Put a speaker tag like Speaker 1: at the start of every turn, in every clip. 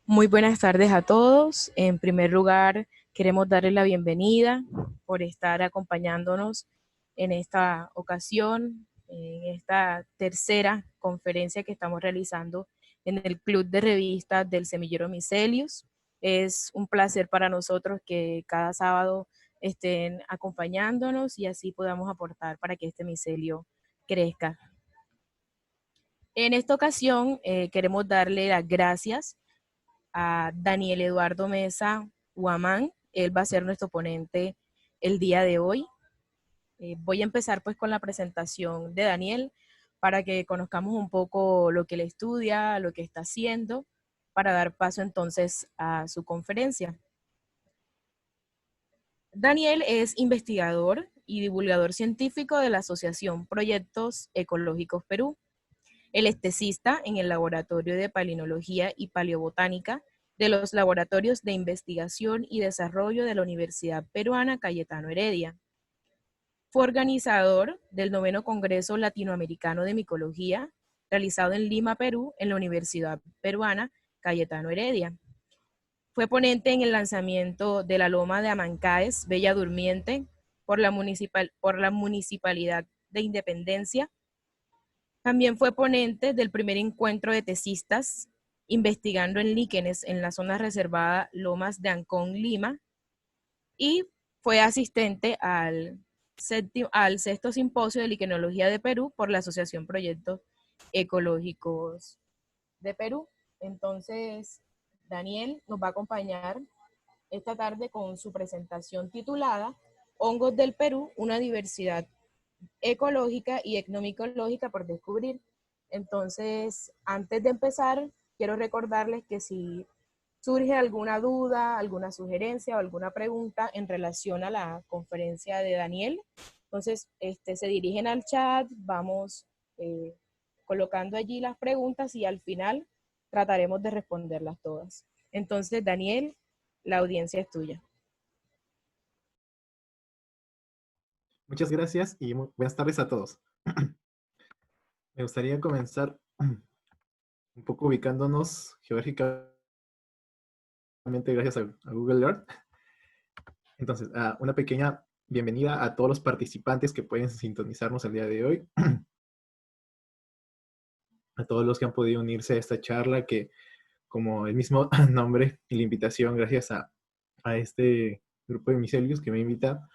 Speaker 1: Muy buenas tardes a todos. En primer lugar, queremos darles la bienvenida por estar acompañándonos en esta ocasión, en esta tercera conferencia que estamos realizando en el Club de Revistas del Semillero Micelius. Es un placer para nosotros que cada sábado estén acompañándonos y así podamos aportar para que este micelio crezca. En esta ocasión, queremos darle las gracias a Daniel Eduardo Mesa Huamán. Él va a ser nuestro ponente el día de hoy. Voy a empezar pues con la presentación de Daniel para que conozcamos un poco lo que él estudia, lo que está haciendo, para dar paso entonces a su conferencia. Daniel es investigador y divulgador científico de la Asociación Proyectos Ecológicos Perú. Él es tesista en el Laboratorio de Palinología y Paleobotánica de los Laboratorios de Investigación y Desarrollo de la Universidad Peruana Cayetano Heredia. Fue organizador del noveno Congreso Latinoamericano de Micología, realizado en Lima, Perú, en la Universidad Peruana Cayetano Heredia. Fue ponente en el lanzamiento de la Loma de Amancaes, Bella Durmiente, por la Municipalidad de Independencia. También fue ponente del primer encuentro de tesistas investigando en líquenes en la zona reservada Lomas de Ancón, Lima, y fue asistente al sexto simposio de liquenología de Perú por la Asociación Proyectos Ecológicos de Perú. Entonces, Daniel nos va a acompañar esta tarde con su presentación titulada Hongos del Perú, una diversidad ecológica y etnomicológica por descubrir. Entonces, antes de empezar, quiero recordarles que si surge alguna duda, alguna sugerencia o alguna pregunta en relación a la conferencia de Daniel, entonces se dirigen al chat, vamos colocando allí las preguntas y al final trataremos de responderlas todas. Entonces, Daniel, la audiencia es tuya.
Speaker 2: Muchas gracias y buenas tardes a todos. Me gustaría comenzar un poco ubicándonos geográficamente gracias a Google Earth. Entonces, una pequeña bienvenida a todos los participantes que pueden sintonizarnos el día de hoy, a todos los que han podido unirse a esta charla que, como el mismo nombre y la invitación, gracias a este grupo de micelios que me invita,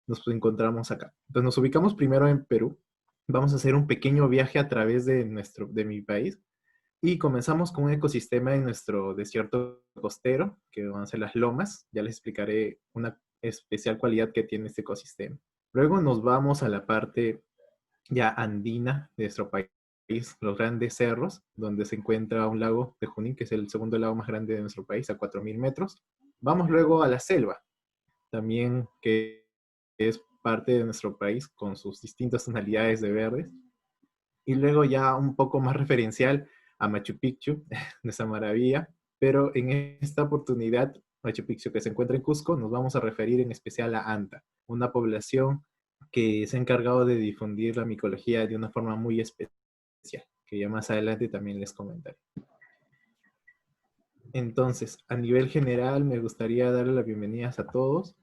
Speaker 2: nos encontramos acá. Entonces nos ubicamos primero en Perú. Vamos a hacer un pequeño viaje a través de mi país y comenzamos con un ecosistema en nuestro desierto costero, que van a ser las lomas. Ya les explicaré una especial cualidad que tiene este ecosistema. Luego nos vamos a la parte ya andina de nuestro país, los grandes cerros, donde se encuentra un lago de Junín, que es el segundo lago más grande de nuestro país, a 4.000 metros. Vamos luego a la selva, también que es parte de nuestro país con sus distintas tonalidades de verdes. Y luego ya un poco más referencial a Machu Picchu, de esa maravilla. Pero en esta oportunidad, Machu Picchu que se encuentra en Cusco, nos vamos a referir en especial a Anta, una población que se ha encargado de difundir la micología de una forma muy especial, que ya más adelante también les comentaré. Entonces, a nivel general, me gustaría darle las bienvenidas a todos.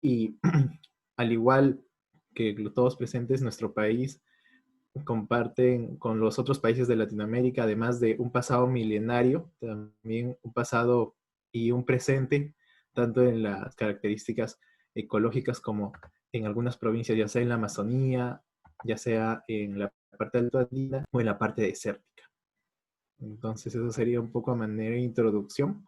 Speaker 2: Y al igual que todos presentes, nuestro país comparten con los otros países de Latinoamérica, además de un pasado milenario, también un pasado y un presente, tanto en las características ecológicas como en algunas provincias, ya sea en la Amazonía, ya sea en la parte alto andina o en la parte desértica. Entonces eso sería un poco a manera de introducción.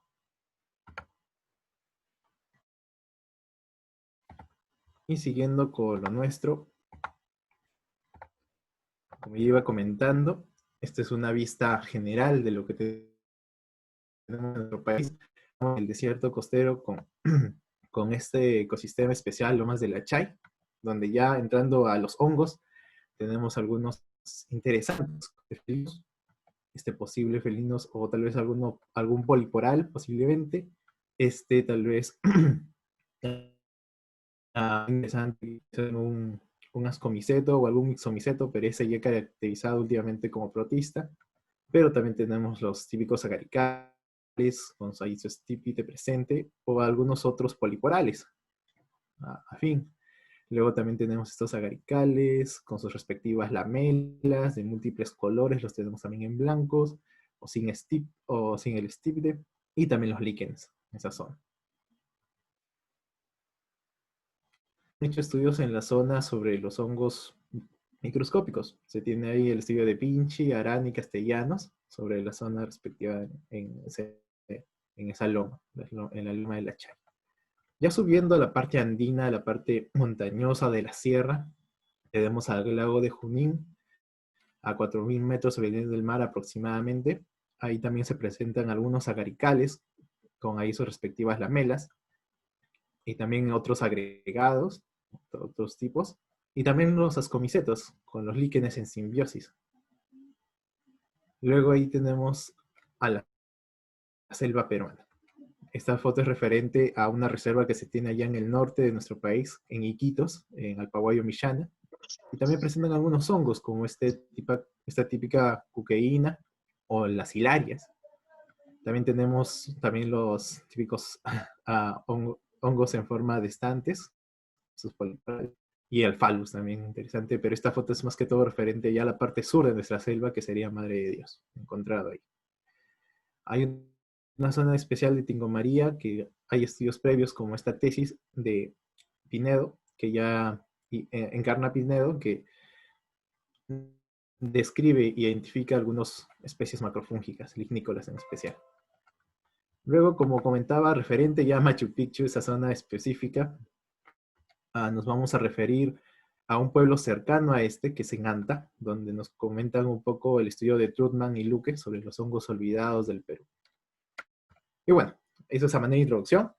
Speaker 2: Y siguiendo con lo nuestro, como ya iba comentando, esta es una vista general de lo que tenemos en nuestro país, el desierto costero con este ecosistema especial, Lomas de la Chay, donde ya entrando a los hongos, tenemos algunos interesantes felinos, posible felinos, o tal vez algún poliporal, posiblemente, tal vez interesante, un ascomiceto o algún mixomiceto, pero ese ya caracterizado últimamente como protista. pero también tenemos los típicos agaricales, con ahí su estípite presente, o algunos otros poliporales, afín. Luego también tenemos estos agaricales con sus respectivas lamelas de múltiples colores, los tenemos también en blancos o sin el estípite, y también los líquenes en esa zona. Han hecho estudios en la zona sobre los hongos microscópicos. Se tiene ahí el estudio de Pinchi, Arán y Castellanos sobre la zona respectiva en esa loma, en la loma de la Chay. Ya subiendo a la parte andina, la parte montañosa de la sierra, tenemos al lago de Junín, a 4.000 metros sobre el nivel del mar aproximadamente. Ahí también se presentan algunos agaricales, con ahí sus respectivas lamelas, y también otros agregados, otros tipos, y también los ascomicetos, con los líquenes en simbiosis. Luego ahí tenemos a la selva peruana. Esta foto es referente a una reserva que se tiene allá en el norte de nuestro país, en Iquitos, en Alpaguayo, Millana. Y también presentan algunos hongos, como esta típica cuqueína o las hilarias. También tenemos los típicos hongos en forma de estantes, sus poliporales, y el phallus también interesante, pero esta foto es más que todo referente ya a la parte sur de nuestra selva, que sería Madre de Dios, encontrado ahí. Hay una zona especial de Tingomaría, que hay estudios previos como esta tesis de Pinedo, que ya encarna Pinedo, que describe e identifica algunas especies macrofúngicas, lignícolas en especial. Luego, como comentaba, referente ya a Machu Picchu, esa zona específica, nos vamos a referir a un pueblo cercano a este, que es en Anta, donde nos comentan un poco el estudio de Trutman y Luque sobre los hongos olvidados del Perú. Y bueno, eso es a manera de introducción.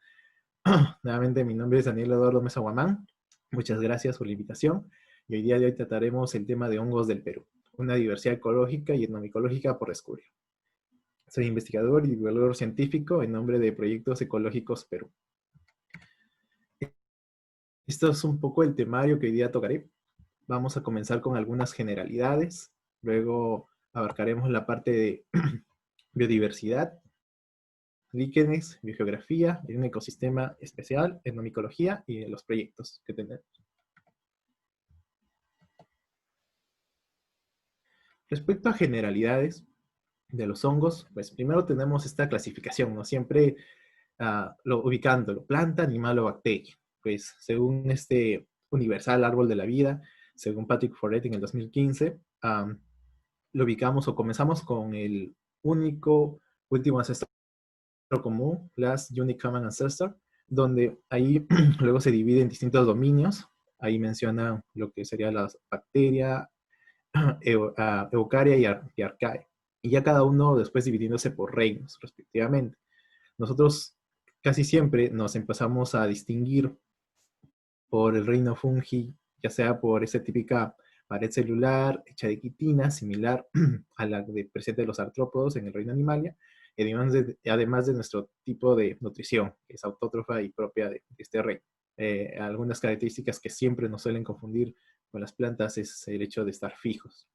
Speaker 2: Nuevamente, mi nombre es Daniel Eduardo Mesa Guamán. Muchas gracias por la invitación. Y hoy día de hoy trataremos el tema de hongos del Perú, una diversidad ecológica y etnomicológica por descubrir. Soy investigador y divulgador científico en nombre de Proyectos Ecológicos Perú. Esto es un poco el temario que hoy día tocaré. Vamos a comenzar con algunas generalidades, luego abarcaremos la parte de biodiversidad, líquenes, biogeografía, un ecosistema especial, etnomicología y los proyectos que tenemos. Respecto a generalidades de los hongos, pues primero tenemos esta clasificación, ¿no? Siempre ubicándolo, planta, animal o bacteria. Pues según este universal árbol de la vida, según Patrick Foret en el 2015, lo ubicamos o comenzamos con el último ancestro común, Last Unique Common Ancestor, donde ahí luego se divide en distintos dominios. Ahí menciona lo que sería la bacteria, eucaria y arcaea. Y ya cada uno después dividiéndose por reinos, respectivamente. Nosotros casi siempre nos empezamos a distinguir por el reino fungi, ya sea por esa típica pared celular hecha de quitina, similar a la presente de los artrópodos en el reino animalia, y además de nuestro tipo de nutrición, que es autótrofa y propia de este reino. Algunas características que siempre nos suelen confundir con las plantas es el hecho de estar fijos.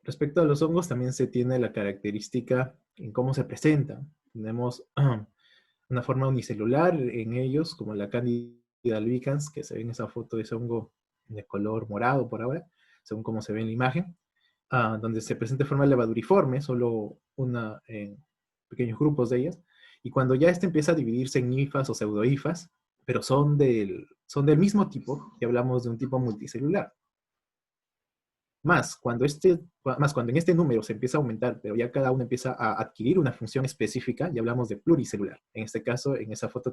Speaker 2: Respecto a los hongos, también se tiene la característica en cómo se presentan. Tenemos una forma unicelular en ellos, como la Candida albicans, que se ve en esa foto de ese hongo de color morado por ahora, según como se ve en la imagen, donde se presenta de forma levaduriforme, solo en pequeños grupos de ellas, y cuando ya empieza a dividirse en hifas o pseudohifas, pero son del mismo tipo, y hablamos de un tipo multicelular. Más cuando en este número se empieza a aumentar, pero ya cada uno empieza a adquirir una función específica, ya hablamos de pluricelular. En este caso, en esa foto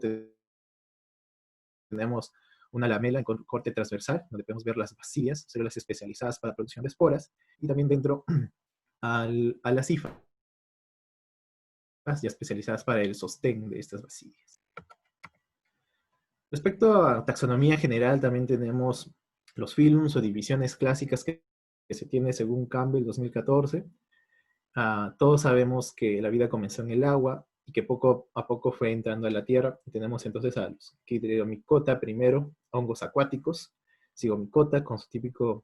Speaker 2: tenemos una lamela en corte transversal, donde podemos ver las bacilias, células especializadas para la producción de esporas, y también dentro a las hifas, ya especializadas para el sostén de estas bacilias. Respecto a taxonomía general, también tenemos los filums o divisiones clásicas que se tiene según Campbell 2014. Todos sabemos que la vida comenzó en el agua y que poco a poco fue entrando a la tierra. Tenemos entonces a los Chidriomycota primero, hongos acuáticos, Zygomicota con su típico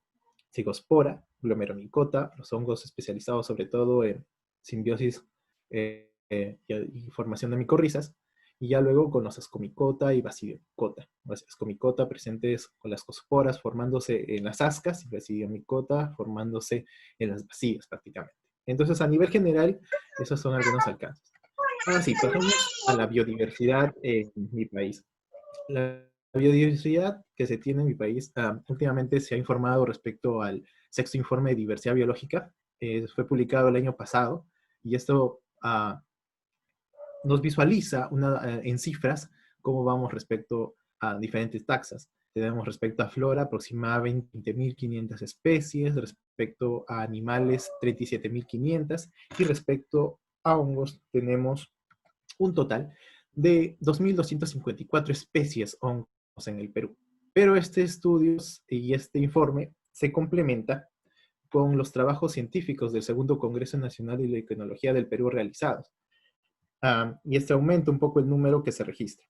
Speaker 2: Zygospora, glomeromicota, los hongos especializados sobre todo en simbiosis y formación de micorrizas, y ya luego con los ascomicota y basidiomicota. Las ascomicota presentes con las cosporas formándose en las ascas y basidiomicota formándose en las vacías prácticamente. Entonces, a nivel general, esos son algunos alcances. Ahora sí, pasamos a la biodiversidad en mi país. La biodiversidad que se tiene en mi país, últimamente se ha informado respecto al sexto informe de diversidad biológica. Fue publicado el año pasado y esto nos visualiza en cifras cómo vamos respecto a diferentes taxas. Tenemos respecto a flora aproximadamente 20.500 especies, respecto a animales 37.500 y respecto a hongos tenemos un total de 2.254 especies hongos en el Perú. Pero este estudio y este informe se complementa con los trabajos científicos del Segundo Congreso Nacional de Liquenología del Perú realizados. Y este aumenta un poco el número que se registra.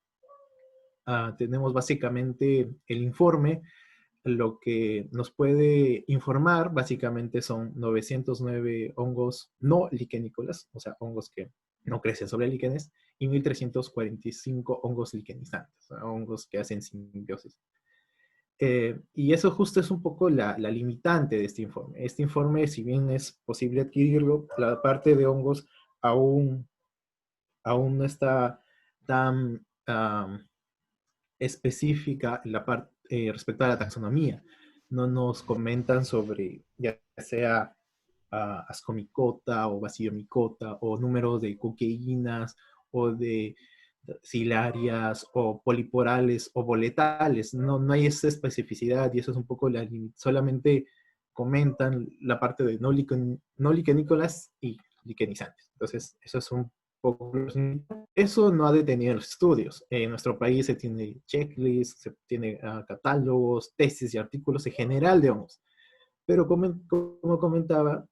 Speaker 2: Tenemos básicamente el informe, lo que nos puede informar básicamente son 909 hongos no liquenícolas, o sea, hongos que no crecen sobre líquenes, y 1.345 hongos liquenizantes, o sea, hongos que hacen simbiosis. Y eso justo es un poco la limitante de este informe. Este informe, si bien es posible adquirirlo, la parte de hongos aún no está tan específica la parte respecto a la taxonomía. No nos comentan sobre ya sea ascomicota o basidiomicota o números de coqueínas o de silarias o poliporales o boletales. No hay esa especificidad y eso es un poco solamente comentan la parte de no liquenícolas y liquenizantes. Entonces, eso es un poco... Eso no ha detenido los estudios. En nuestro país se tiene checklists, se tiene catálogos, tesis y artículos en general de hongos. Pero como comentaba,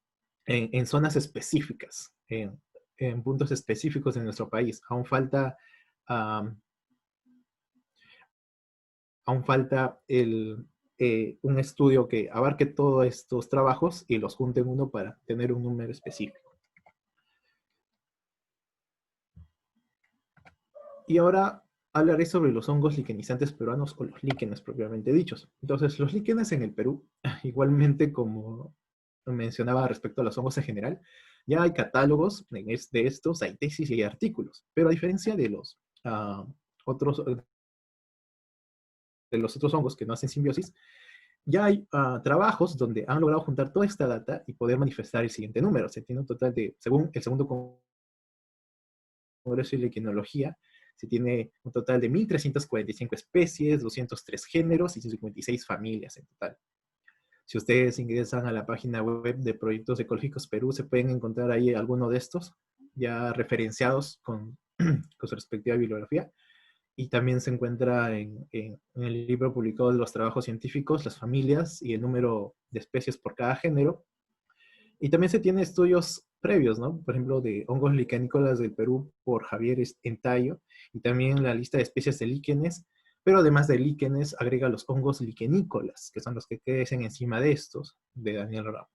Speaker 2: en zonas específicas, en puntos específicos de nuestro país, aún falta un estudio que abarque todos estos trabajos y los junte en uno para tener un número específico. Y ahora hablaré sobre los hongos liquenizantes peruanos o los líquenes propiamente dichos. Entonces, los líquenes en el Perú, igualmente como mencionaba respecto a los hongos en general, ya hay catálogos de estos, hay tesis y hay artículos, pero a diferencia de los otros hongos que no hacen simbiosis, ya hay trabajos donde han logrado juntar toda esta data y poder manifestar el siguiente número. Se tiene un total de, según el segundo Congreso de Liquenología, se tiene un total de 1.345 especies, 203 géneros y 56 familias en total. Si ustedes ingresan a la página web de Proyectos Ecológicos Perú, se pueden encontrar ahí alguno de estos, ya referenciados con su respectiva bibliografía. Y también se encuentra en el libro publicado de los trabajos científicos, las familias y el número de especies por cada género. Y también se tiene estudios previos, ¿no? Por ejemplo, de hongos liquenícolas del Perú por Javier Entayo, y también la lista de especies de líquenes, pero además de líquenes agrega los hongos liquenícolas, que son los que crecen encima de estos, de Daniel Ramos.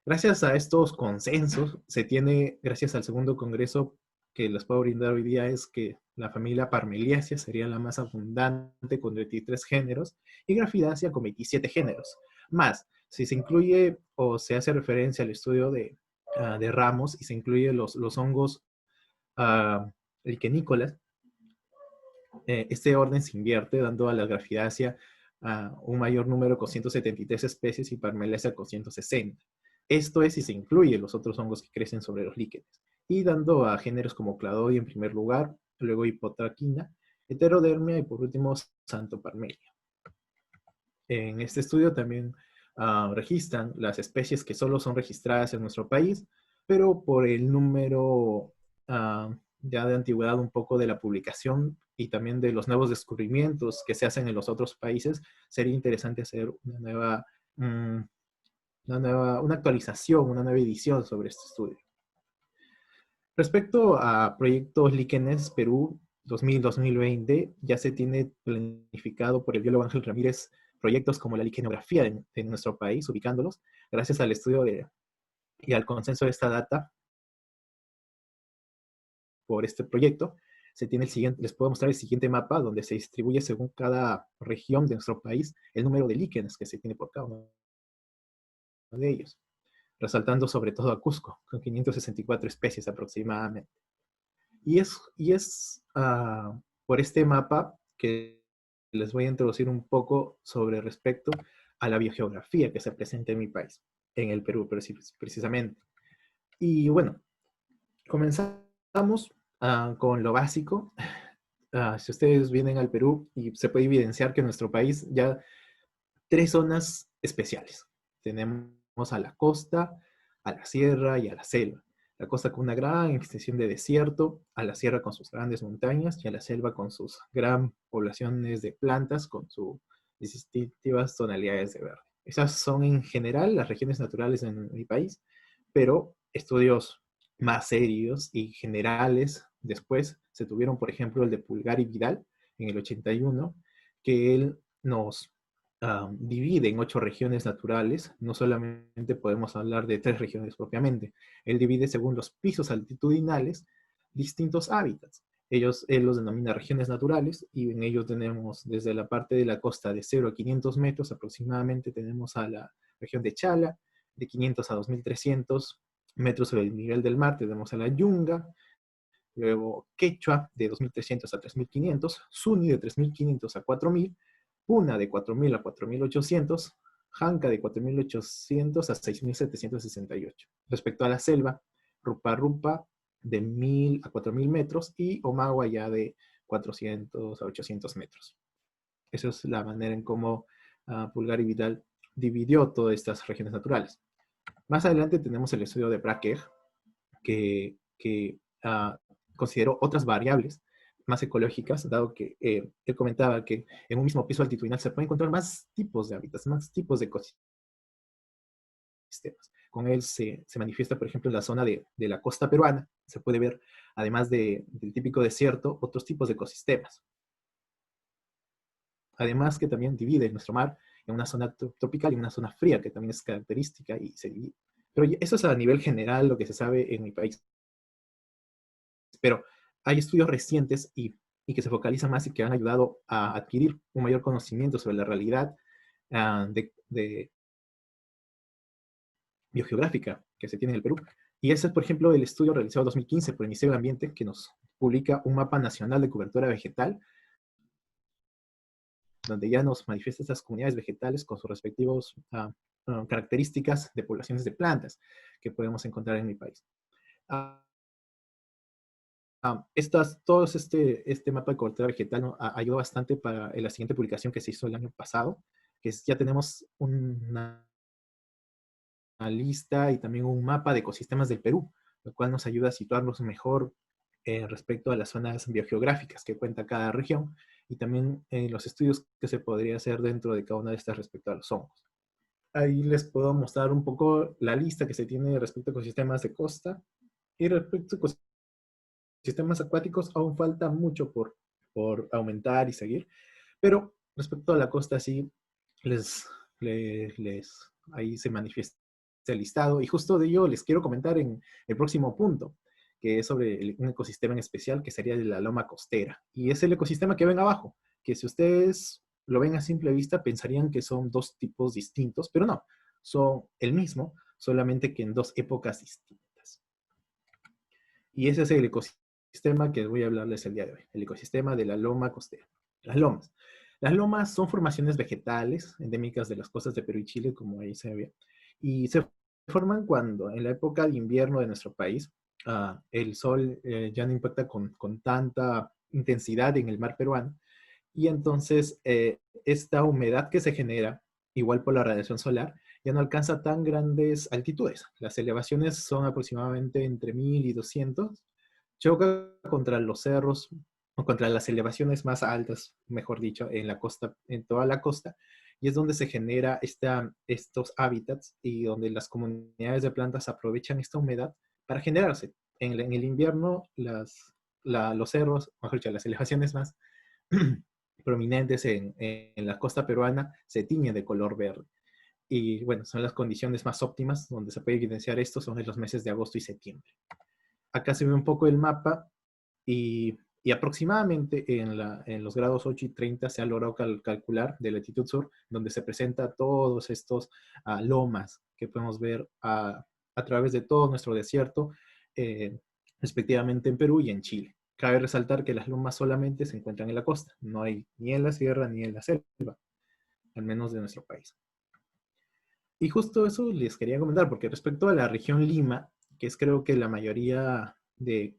Speaker 2: Gracias a estos consensos, se tiene, gracias al segundo congreso que les puedo brindar hoy día, es que la familia Parmeliaceae sería la más abundante con 23 géneros y Graphidaceae con 27 géneros. Más, si se incluye o se hace referencia al estudio de Ramos y se incluye los hongos liquenícolas, este orden se invierte dando a la Graphidaceae un mayor número con 173 especies y Parmeliaceae con 160. Esto es si se incluye los otros hongos que crecen sobre los líquenes. Y dando a géneros como Cladodia en primer lugar, luego Hipotraquina, Heterodermia y por último Xanthoparmelia. En este estudio también registran las especies que solo son registradas en nuestro país, pero por el número ya de antigüedad un poco de la publicación y también de los nuevos descubrimientos que se hacen en los otros países, sería interesante hacer una actualización, una nueva edición sobre este estudio. Respecto a proyectos líquenes Perú 2000-2020, ya se tiene planificado por el biólogo Ángel Ramírez proyectos como la liquenografía de nuestro país, ubicándolos, gracias al estudio y al consenso de esta data por este proyecto, se tiene el siguiente, les puedo mostrar el siguiente mapa donde se distribuye según cada región de nuestro país el número de líquenes que se tiene por cada uno de ellos, resaltando sobre todo a Cusco, con 564 especies aproximadamente. Y es por este mapa que les voy a introducir un poco sobre respecto a la biogeografía que se presenta en mi país, en el Perú precisamente. Y bueno, comenzamos con lo básico. Si ustedes vienen al Perú, y se puede evidenciar que en nuestro país ya tres zonas especiales. Tenemos a la costa, a la sierra y a la selva. La costa con una gran extensión de desierto, a la sierra con sus grandes montañas y a la selva con sus gran poblaciones de plantas con sus distintivas tonalidades de verde. Esas son en general las regiones naturales en mi país, pero estudios más serios y generales después se tuvieron, por ejemplo, el de Pulgar y Vidal en el 81, que él nos divide en 8 regiones naturales. No solamente podemos hablar de 3 regiones propiamente. Él divide según los pisos altitudinales distintos hábitats. Él los denomina regiones naturales y en ellos tenemos desde la parte de la costa de 0 a 500 metros aproximadamente, tenemos a la región de Chala, de 500 a 2300 metros sobre el nivel del mar, tenemos a la Yunga, luego Quechua de 2300 a 3500, Suni de 3500 a 4000, Puna de 4000 a 4800, Janca de 4800 a 6768. Respecto a la selva, Rupa Rupa de 1000 a 4000 metros y Omagua ya de 400 a 800 metros. Esa es la manera en cómo Pulgar y Vidal dividió todas estas regiones naturales. Más adelante tenemos el estudio de Braque, que consideró otras variables más ecológicas, dado que él comentaba que en un mismo piso altitudinal se pueden encontrar más tipos de hábitats, más tipos de ecosistemas. Con él se manifiesta, por ejemplo, en la zona de la costa peruana, se puede ver, además del típico desierto, otros tipos de ecosistemas. Además que también divide nuestro mar en una zona tropical y una zona fría, que también es característica y se divide. Pero eso es a nivel general lo que se sabe en mi país. Pero hay estudios recientes y que se focalizan más y que han ayudado a adquirir un mayor conocimiento sobre la realidad de biogeográfica que se tiene en el Perú. Y ese es, por ejemplo, el estudio realizado en 2015 por el Ministerio del Ambiente, que nos publica un mapa nacional de cobertura vegetal, donde ya nos manifiesta estas comunidades vegetales con sus respectivas características de poblaciones de plantas que podemos encontrar en mi país. Todo este mapa de cobertura vegetal, ¿no?, ayudó bastante para la siguiente publicación que se hizo el año pasado, que ya tenemos una lista y también un mapa de ecosistemas del Perú, lo cual nos ayuda a situarnos mejor respecto a las zonas biogeográficas que cuenta cada región y también los estudios que se podría hacer dentro de cada una de estas respecto a los hongos. Ahí les puedo mostrar un poco la lista que se tiene respecto a ecosistemas de costa y respecto a sistemas acuáticos aún falta mucho por aumentar y seguir, pero respecto a la costa sí, ahí se manifiesta el listado, y justo de ello les quiero comentar en el próximo punto, que es sobre un ecosistema en especial que sería de la loma costera, y es el ecosistema que ven abajo, que si ustedes lo ven a simple vista pensarían que son dos tipos distintos, pero no, son el mismo, solamente que en dos épocas distintas. Y ese es el ecosistema que voy a hablarles el día de hoy, el ecosistema de la loma costera. Las lomas. Las lomas son formaciones vegetales endémicas de las costas de Perú y Chile, como ahí se ve, y se forman cuando en la época de invierno de nuestro país el sol ya no impacta con tanta intensidad en el mar peruano, y entonces esta humedad que se genera, igual por la radiación solar, ya no alcanza tan grandes altitudes. Las elevaciones son aproximadamente entre 1000 y 200, choca contra los cerros, o contra las elevaciones más altas, mejor dicho, en la costa, en toda la costa, y es donde se genera estos hábitats y donde las comunidades de plantas aprovechan esta humedad para generarse. En el invierno, los cerros, mejor dicho, las elevaciones más prominentes en la costa peruana se tiñen de color verde. Y bueno, son las condiciones más óptimas donde se puede evidenciar esto, son en los meses de agosto y septiembre. Acá se ve un poco el mapa y aproximadamente en los grados 8 y 30 se ha logrado calcular de latitud sur, donde se presenta todos estos lomas que podemos ver a través de todo nuestro desierto, eh, respectivamente en Perú y en Chile. Cabe resaltar que las lomas solamente se encuentran en la costa, no hay ni en la sierra ni en la selva, al menos de nuestro país. Y justo eso les quería comentar, porque respecto a la región Lima, que es creo que la mayoría de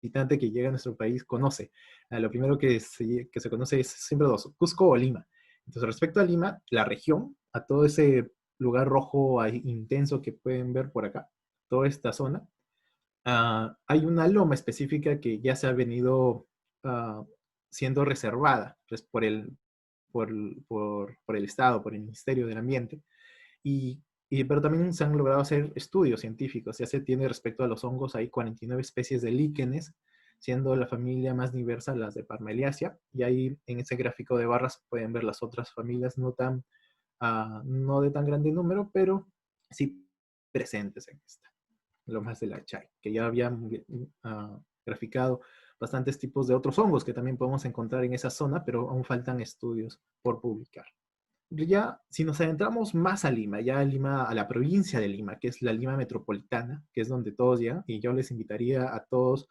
Speaker 2: visitante que llega a nuestro país conoce, lo primero que se conoce es siempre dos, Cusco o Lima. Entonces, respecto a Lima, la región, a todo ese lugar rojo intenso que pueden ver por acá, toda esta zona, hay una loma específica que ya se ha venido uh, siendo reservada pues, por el Estado, por el Ministerio del Ambiente, pero también se han logrado hacer estudios científicos. Ya se tiene respecto a los hongos, hay 49 especies de líquenes, siendo la familia más diversa las de Parmeliaceae. Y ahí en ese gráfico de barras pueden ver las otras familias no de tan grande número, pero sí presentes en esta, lomas de la Chay, que ya habían graficado bastantes tipos de otros hongos que también podemos encontrar en esa zona, pero aún faltan estudios por publicar. Ya, si nos adentramos más a Lima, ya a Lima, a la provincia de Lima, que es la Lima metropolitana, que es donde todos llegan, y yo les invitaría a todos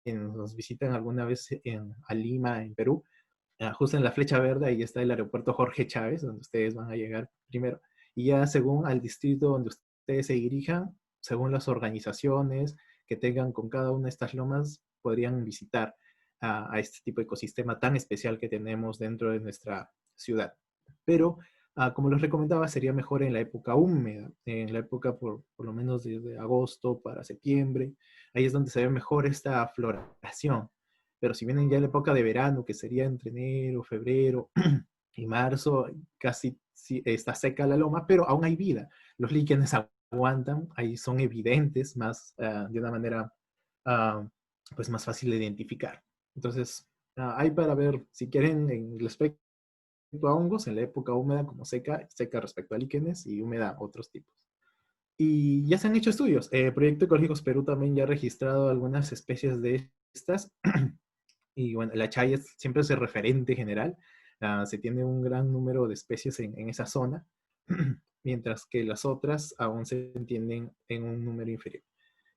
Speaker 2: quienes nos visitan alguna vez a Lima, en Perú, justo en la Flecha Verde, ahí está el aeropuerto Jorge Chávez, donde ustedes van a llegar primero, y ya según al distrito donde ustedes se dirijan, según las organizaciones que tengan con cada una de estas lomas, podrían visitar a este tipo de ecosistema tan especial que tenemos dentro de nuestra ciudad. Pero, como les recomendaba, sería mejor en la época húmeda, en la época por lo menos desde agosto para septiembre. Ahí es donde se ve mejor esta floración. Pero si vienen ya en la época de verano, que sería entre enero, febrero y marzo, casi sí, está seca la loma, pero aún hay vida. Los líquenes aguantan, ahí son evidentes, de una manera uh, pues más fácil de identificar. Entonces, hay para ver, si quieren, en respecto a hongos, en la época húmeda como seca, seca respecto a líquenes y húmeda otros tipos. Y ya se han hecho estudios. Proyecto Ecológicos Perú también ya ha registrado algunas especies de estas. Y bueno, la chaya siempre es el referente general. Se tiene un gran número de especies en esa zona, mientras que las otras aún se entienden en un número inferior.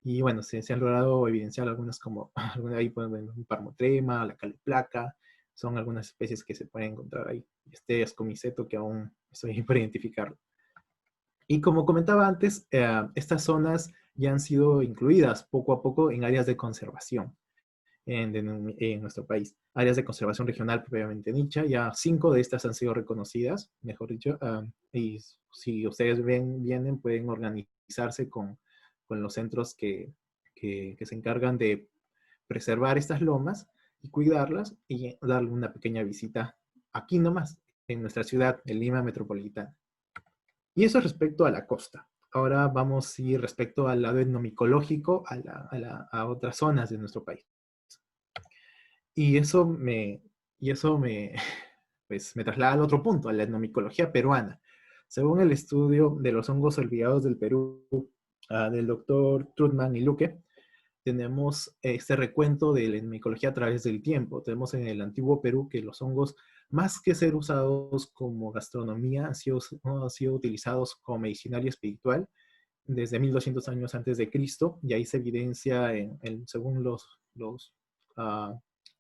Speaker 2: Y bueno, se han logrado evidenciar algunas como, ahí pueden ver un parmotrema, la caleplaca, son algunas especies que se pueden encontrar ahí. Este ascomiceto que aún estoy por identificarlo. Y como comentaba antes, estas zonas ya han sido incluidas poco a poco en áreas de conservación en nuestro país. Áreas de conservación regional propiamente dicha, ya 5 de estas han sido reconocidas, mejor dicho, y si ustedes vienen, pueden organizarse con los centros que se encargan de preservar estas lomas y cuidarlas y darle una pequeña visita aquí nomás, en nuestra ciudad, en Lima Metropolitana. Y eso respecto a la costa. Ahora vamos a ir respecto al lado etnomicológico a otras zonas de nuestro país. Y pues, me traslada al otro punto, a la etnomicología peruana. Según el estudio de los hongos olvidados del Perú, del doctor Trutman y Luque, tenemos este recuento de la etnomicología a través del tiempo. Tenemos en el antiguo Perú que los hongos, más que ser usados como gastronomía, han sido utilizados como medicinal y espiritual desde 1200 años antes de Cristo, y ahí se evidencia según uh,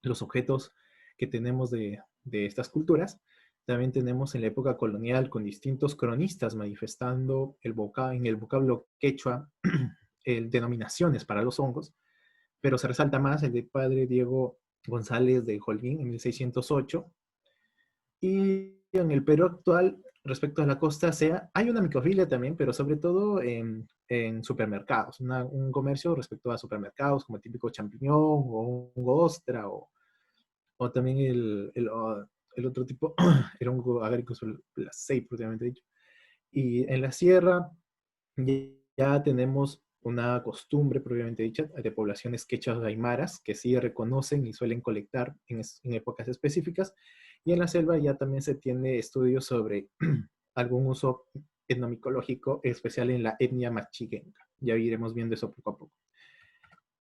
Speaker 2: los objetos que tenemos de estas culturas. También tenemos en la época colonial con distintos cronistas manifestando en el vocablo quechua denominaciones para los hongos, pero se resalta más el de padre Diego González de Holguín en 1608. Y en el Perú actual, respecto a la costa, hay una microfilia también, pero sobre todo en supermercados, un comercio respecto a supermercados, como el típico champiñón o un ostra, o también el otro tipo, el hongo agaricus placei, propiamente dicho. Y en la sierra ya tenemos una costumbre propiamente dicha de poblaciones quechuas aymaras que sí reconocen y suelen colectar en épocas específicas. Y en la selva ya también se tiene estudios sobre algún uso etnomicológico especial en la etnia machiguenca. Ya iremos viendo eso poco a poco.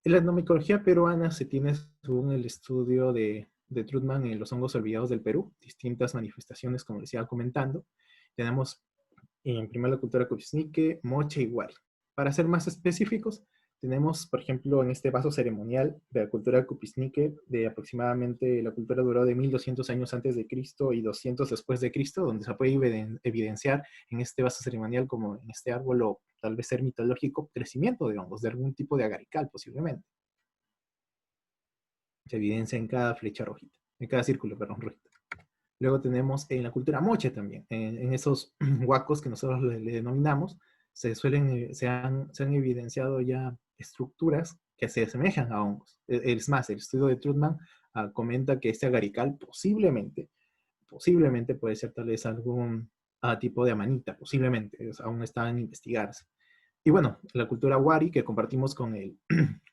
Speaker 2: En la etnomicología peruana se tiene, según el estudio de Trutman en los hongos olvidados del Perú, distintas manifestaciones, como les iba comentando. Tenemos en primera la cultura Cuchinique, Moche y Wari. Para ser más específicos, tenemos, por ejemplo, en este vaso ceremonial de la cultura Cupisnique, de aproximadamente la cultura duró de 1200 años antes de Cristo y 200 después de Cristo, donde se puede evidenciar en este vaso ceremonial, como en este árbol o tal vez ser mitológico, crecimiento de hongos, de algún tipo de agarical posiblemente. Se evidencia en cada flecha rojita, en cada círculo, perdón, rojita. Luego tenemos en la cultura moche también, en esos huacos que nosotros le denominamos, se han evidenciado ya estructuras que se asemejan a hongos. Es más, el estudio de Trutman comenta que este agarical posiblemente puede ser tal vez algún tipo de amanita, posiblemente, aún está en investigarse. Y bueno, la cultura wari que compartimos con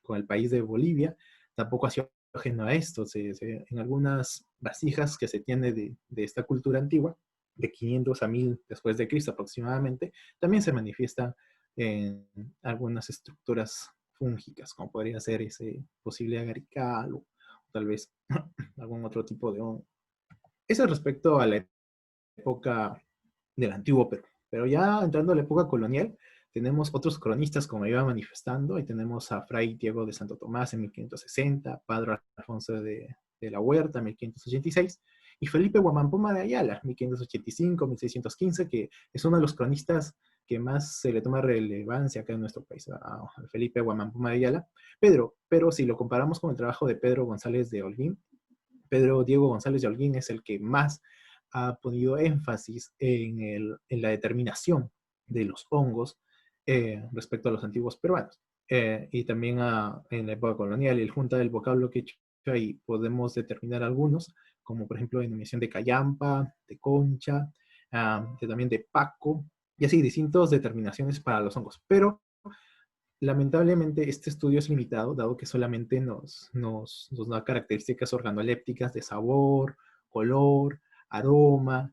Speaker 2: con el país de Bolivia, tampoco ha sido ajeno a esto. En algunas vasijas que se tiene de esta cultura antigua, de 500 a 1000 después de Cristo aproximadamente, también se manifiesta en algunas estructuras fúngicas, como podría ser ese posible agarical o tal vez algún otro tipo de hongo. Eso respecto a la época del antiguo Perú. Pero ya entrando a la época colonial, tenemos otros cronistas, como iba manifestando, y tenemos a Fray Diego de Santo Tomás en 1560, Padre Alfonso de la Huerta en 1586, y Felipe Guamampoma de Ayala, 1585-1615, que es uno de los cronistas que más se le toma relevancia acá en nuestro país, a Felipe Guamampoma de Ayala. Pero si lo comparamos con el trabajo de Pedro González de Holguín, Pedro Diego González de Holguín es el que más ha ponido énfasis en la determinación de los hongos respecto a los antiguos peruanos. Y también en la época colonial, el junta del vocablo quechua, y podemos determinar algunos, como por ejemplo denominación de cayampa, de concha, también de paco, y así distintas determinaciones para los hongos. Pero lamentablemente este estudio es limitado, dado que solamente nos da características organolépticas de sabor, color, aroma,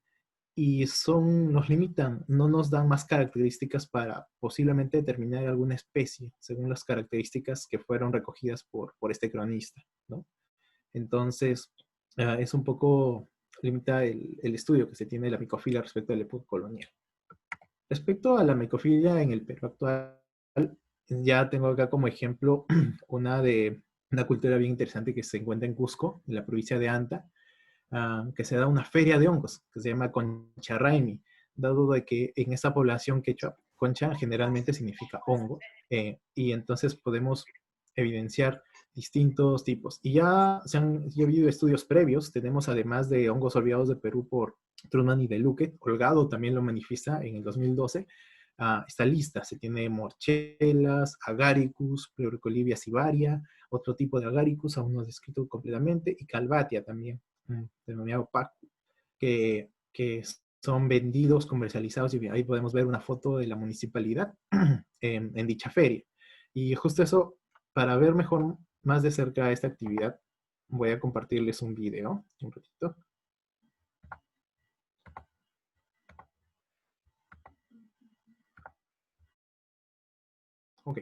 Speaker 2: y nos limitan, no nos dan más características para posiblemente determinar alguna especie, según las características que fueron recogidas por este cronista, ¿no? Entonces, es un poco limita el estudio que se tiene de la micofilia respecto a la época colonial. Respecto a la micofilia en el Perú actual, ya tengo acá como ejemplo una cultura bien interesante que se encuentra en Cusco, en la provincia de Anta, que se da una feria de hongos, que se llama Concharraimi, dado de que en esa población quechua, concha generalmente significa hongo, y entonces podemos evidenciar distintos tipos. Y ya ha habido estudios previos, tenemos además de hongos olvidados de Perú por Truman y De Luque, Holgado también lo manifiesta en el 2012, esta lista, se tiene morchelas, agaricus, Pleurocolibia civaria, otro tipo de agaricus, aún no descrito completamente, y calvatia también, denominado Pacu, que son vendidos, comercializados, y ahí podemos ver una foto de la municipalidad en dicha feria. Y justo eso, para ver mejor, más de cerca esta actividad, voy a compartirles un video, un ratito. Ok,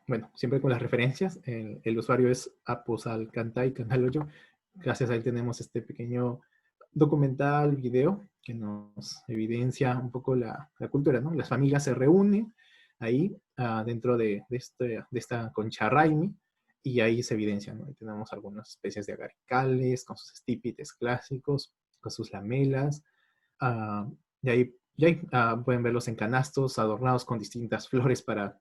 Speaker 2: bueno, siempre con las referencias, el usuario es Aposalcantay Canaloyo. Gracias a él tenemos este pequeño documental, video, que nos evidencia un poco la cultura, ¿no? Las familias se reúnen ahí dentro de esta concharraimi, y ahí se evidencia, ¿no? Ahí tenemos algunas especies de agaricales con sus estípites clásicos, con sus lamelas, uh, y ahí pueden verlos en canastos adornados con distintas flores para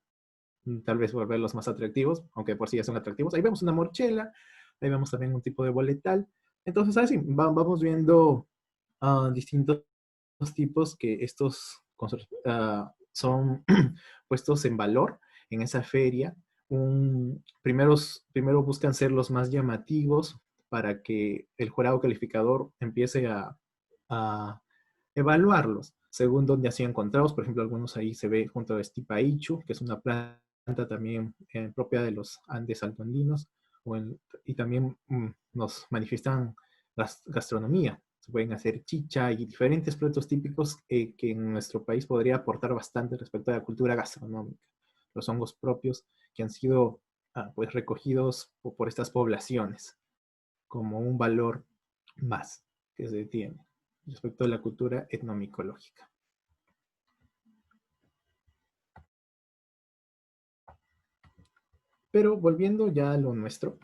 Speaker 2: tal vez volverlos más atractivos, aunque por sí ya son atractivos. Ahí vemos una morchela, ahí vemos también un tipo de boletal. Entonces, así, vamos viendo distintos tipos que estos son puestos en valor en esa feria. Primero buscan ser los más llamativos para que el jurado calificador empiece a evaluarlos según dónde han sido encontrados. Por ejemplo, algunos ahí se ve junto a Stipaichu, que es una planta también propia de los Andes altoandinos, y también nos manifiestan gastronomía. Se pueden hacer chicha y diferentes platos típicos que en nuestro país podría aportar bastante respecto a la cultura gastronómica. Los hongos propios que han sido pues recogidos por estas poblaciones como un valor más que se tiene respecto a la cultura etnomicológica. Pero volviendo ya a lo nuestro,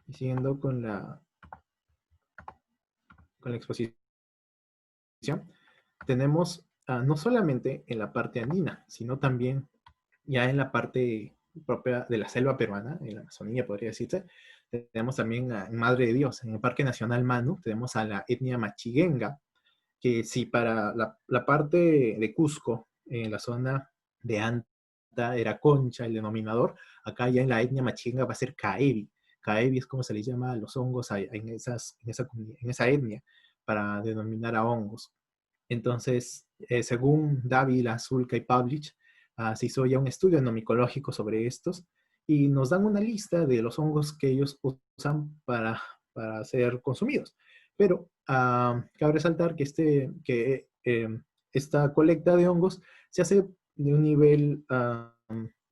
Speaker 2: y siguiendo con la exposición, tenemos no solamente en la parte andina, sino también ya en la parte propia de la selva peruana, en la Amazonía podría decirse, tenemos también en Madre de Dios, en el Parque Nacional Manu, tenemos a la etnia Machiguenga, que si para la parte de Cusco, en la zona de Anta, era Concha, el denominador, acá ya en la etnia Machiguenga va a ser Caevi. Caevi es como se les llama a los hongos en esa etnia, para denominar a hongos. Entonces, según Dávila, Zulca y Pavlich, se hizo ya un estudio etnomicológico sobre estos y nos dan una lista de los hongos que ellos usan para ser consumidos. Pero cabe resaltar que esta colecta de hongos se hace de un nivel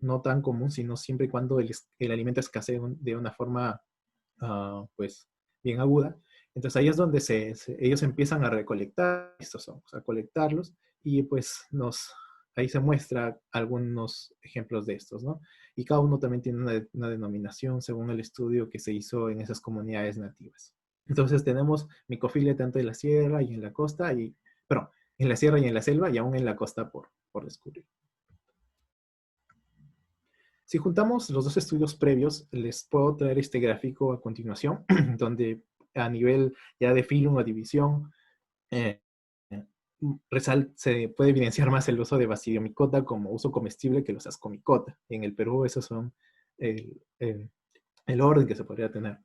Speaker 2: no tan común, sino siempre y cuando el alimento escasee de una forma pues bien aguda. Entonces ahí es donde ellos empiezan a recolectar estos hongos, a colectarlos, y pues ahí se muestra algunos ejemplos de estos, ¿no? Y cada uno también tiene una denominación según el estudio que se hizo en esas comunidades nativas. Entonces tenemos micofilia tanto en la sierra y en la costa, perdón, en la sierra y en la selva, y aún en la costa por descubrir. Si juntamos los dos estudios previos, les puedo traer este gráfico a continuación, donde a nivel ya de filum o división, se puede evidenciar más el uso de Basidiomycota como uso comestible que los Ascomycota. En el Perú esos son el orden que se podría tener.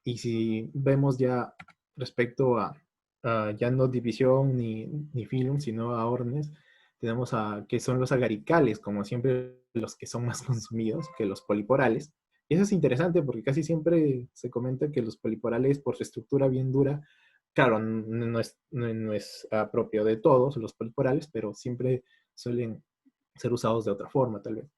Speaker 2: Y si vemos ya respecto a ya no división ni filum, sino a órdenes, tenemos que son los agaricales, como siempre los que son más consumidos que los poliporales. Y eso es interesante porque casi siempre se comenta que los poliporales, por su estructura bien dura, claro, no es propio de todos los poliporales, pero siempre suelen ser usados de otra forma, tal vez.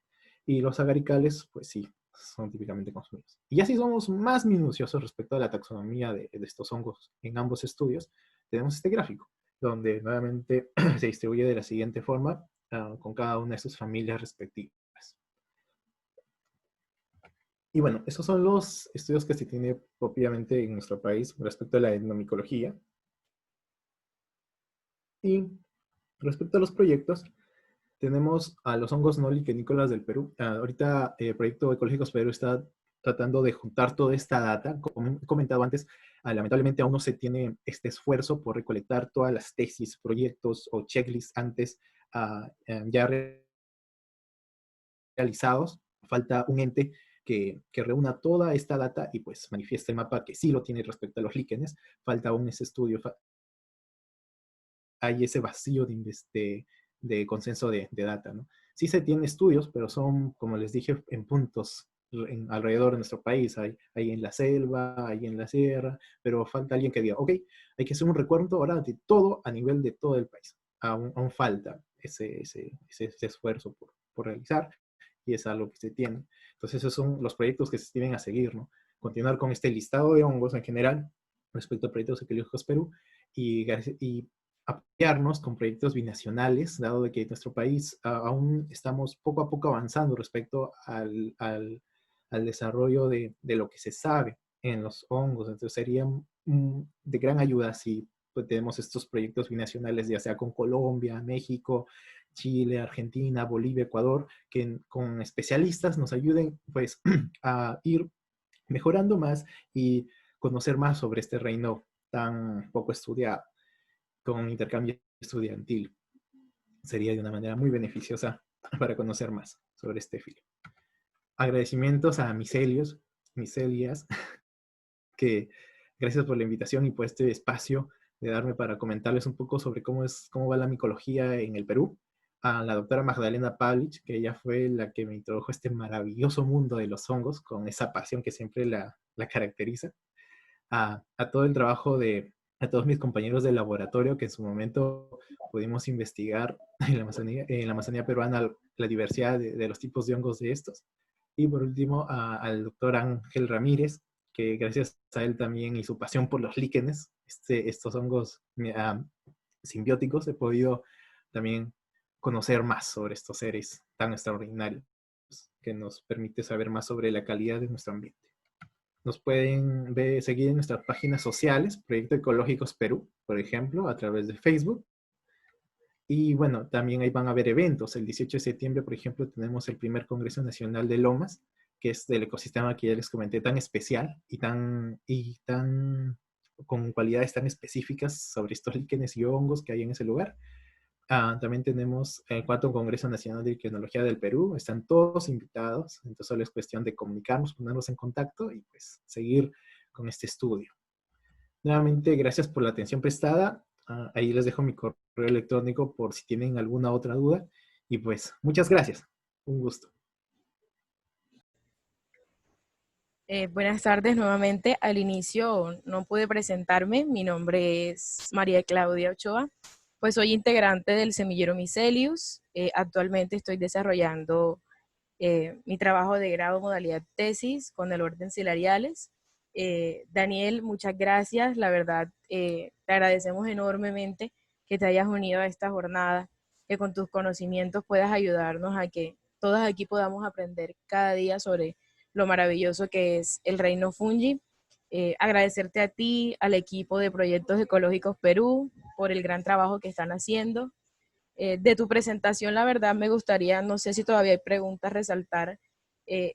Speaker 2: Y los agaricales, pues sí, son típicamente consumidos. Y así somos más minuciosos respecto a la taxonomía de estos hongos en ambos estudios. Tenemos este gráfico, donde nuevamente se distribuye de la siguiente forma con cada una de sus familias respectivas. Y bueno, esos son los estudios que se tiene propiamente en nuestro país respecto a la etnomicología. Y respecto a los proyectos, tenemos a los hongos no liquenícolas del Perú. Ahorita el proyecto Ecológicos Perú está tratando de juntar toda esta data. Como he comentado antes, lamentablemente aún no se tiene este esfuerzo por recolectar todas las tesis, proyectos o checklists antes ya realizados. Falta un ente que reúna toda esta data y pues manifieste el mapa que sí lo tiene respecto a los líquenes. Falta aún ese estudio, hay ese vacío de consenso de data, ¿no? Sí se tienen estudios, pero son, como les dije, en puntos alrededor de nuestro país. Hay en la selva, hay en la sierra, pero falta alguien que diga, ok, hay que hacer un recuento ahora de todo a nivel de todo el país. Aún falta ese esfuerzo por realizar, y es algo que se tiene. Entonces esos son los proyectos que se tienen a seguir, ¿no? Continuar con este listado de hongos en general respecto a proyectos ecológicos Perú, y apoyarnos con proyectos binacionales, dado de que en nuestro país aún estamos poco a poco avanzando respecto al desarrollo de lo que se sabe en los hongos. Entonces sería de gran ayuda si pues, tenemos estos proyectos binacionales, ya sea con Colombia, México, Chile, Argentina, Bolivia, Ecuador, que con especialistas nos ayuden pues a ir mejorando más y conocer más sobre este reino tan poco estudiado. Con intercambio estudiantil sería de una manera muy beneficiosa para conocer más sobre este filo. Agradecimientos a Miselias, que gracias por la invitación y por este espacio de darme para comentarles un poco sobre cómo va la micología en el Perú. a la doctora Magdalena Pavlich, que ella fue la que me introdujo a este maravilloso mundo de los hongos, con esa pasión que siempre la caracteriza, a todo el trabajo a todos mis compañeros de laboratorio que en su momento pudimos investigar en la Amazonía peruana la diversidad de los tipos de hongos de estos. Y por último, al doctor Ángel Ramírez, que gracias a él también y su pasión por los líquenes, estos hongos simbióticos, he podido también conocer más sobre estos seres tan extraordinarios que nos permite saber más sobre la calidad de nuestro ambiente. Nos pueden seguir en nuestras páginas sociales, Proyecto Ecológicos Perú, por ejemplo, a través de Facebook. Y bueno, también ahí van a haber eventos. El 18 de septiembre, por ejemplo, tenemos el primer Congreso Nacional de Lomas, que es del ecosistema que ya les comenté, tan especial y tan con cualidades tan específicas sobre estos líquenes y hongos que hay en ese lugar. También tenemos el cuarto Congreso Nacional de Iconología del Perú. Están todos invitados, entonces solo es cuestión de comunicarnos, ponernos en contacto y pues seguir con este estudio. Nuevamente, gracias por la atención prestada. Ahí les dejo mi correo electrónico por si tienen alguna otra duda. Y pues, muchas gracias. Un gusto.
Speaker 1: Buenas tardes nuevamente. Al inicio no pude presentarme. Mi nombre es María Claudia Ochoa. Pues soy integrante del Semillero Micelius. Actualmente estoy desarrollando mi trabajo de grado modalidad tesis con el orden Silariales. Daniel, muchas gracias. La verdad, te agradecemos enormemente que te hayas unido a esta jornada, que con tus conocimientos puedas ayudarnos a que todos aquí podamos aprender cada día sobre lo maravilloso que es el reino fungi. Agradecerte a ti, al equipo de Proyectos Ecológicos Perú, por el gran trabajo que están haciendo. De tu presentación, la verdad, me gustaría, no sé si todavía hay preguntas, resaltar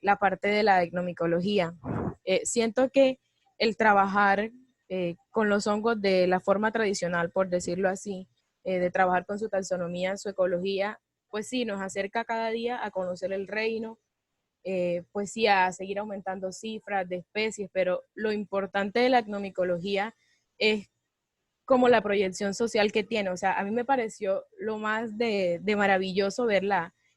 Speaker 1: la parte de la etnomicología. Siento que el trabajar con los hongos de la forma tradicional, por decirlo así, de trabajar con su taxonomía, su ecología, pues sí, nos acerca cada día a conocer el reino, pues sí, a seguir aumentando cifras de especies, pero lo importante de la etnomicología es como la proyección social que tiene. O sea, a mí me pareció lo más de maravilloso ver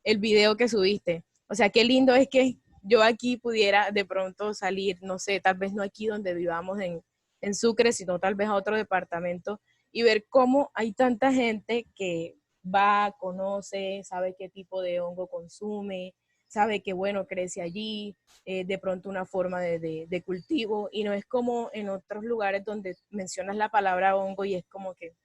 Speaker 1: el video que subiste. O sea, qué lindo es que yo aquí pudiera de pronto salir, no sé, tal vez no aquí donde vivamos en Sucre, sino tal vez a otro departamento y ver cómo hay tanta gente que va, conoce, sabe qué tipo de hongo consume, sabe que bueno, crece allí, de pronto una forma de cultivo, y no es como en otros lugares donde mencionas la palabra hongo y es como que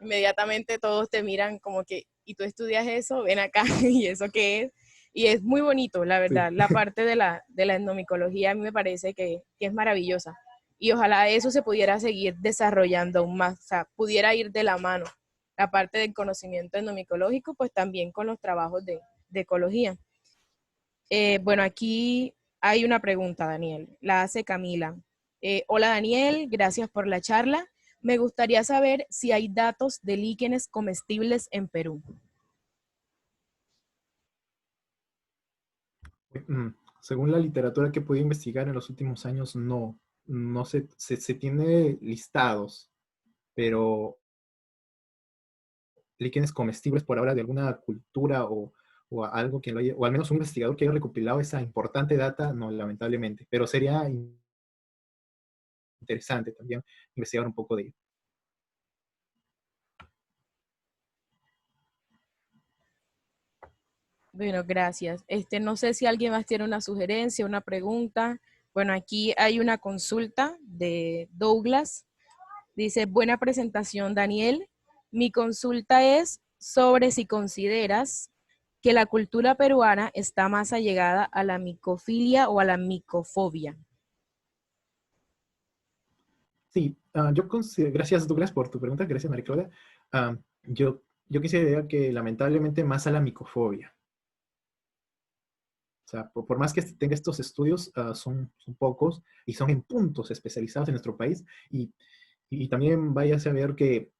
Speaker 1: inmediatamente todos te miran como que, ¿y tú estudias eso? Ven acá, ¿y eso qué es? Y es muy bonito, la
Speaker 2: Sí.
Speaker 1: verdad, la parte de la etnomicología a mí me parece que es maravillosa. Y ojalá eso se pudiera seguir desarrollando aún más, o sea, pudiera ir de la mano la parte del conocimiento etnomicológico, pues también con los trabajos de ecología. Bueno, aquí hay una pregunta, Daniel. La hace Camila. Hola, Daniel, gracias por la charla. Me gustaría saber si hay datos de líquenes comestibles en Perú.
Speaker 2: Mm, Según la literatura que he podido investigar en los últimos años, no se tiene listados, pero líquenes comestibles por ahora de alguna cultura o algo que lo haya, o al menos un investigador que haya recopilado esa importante data, no, lamentablemente, pero sería interesante también investigar un poco de ello.
Speaker 1: Bueno, gracias. No sé si alguien más tiene una sugerencia, una pregunta. Bueno, aquí hay una consulta de Douglas. Dice, buena presentación, Daniel. Mi consulta es sobre si consideras que la cultura peruana está más allegada a la micofilia o a la micofobia.
Speaker 2: Sí, yo considero, gracias Douglas por tu pregunta, gracias María Claudia. Ah, yo quisiera que lamentablemente más a la micofobia. O sea, por más que tenga estos estudios, son pocos y son en puntos especializados en nuestro país. Y también váyase a ver que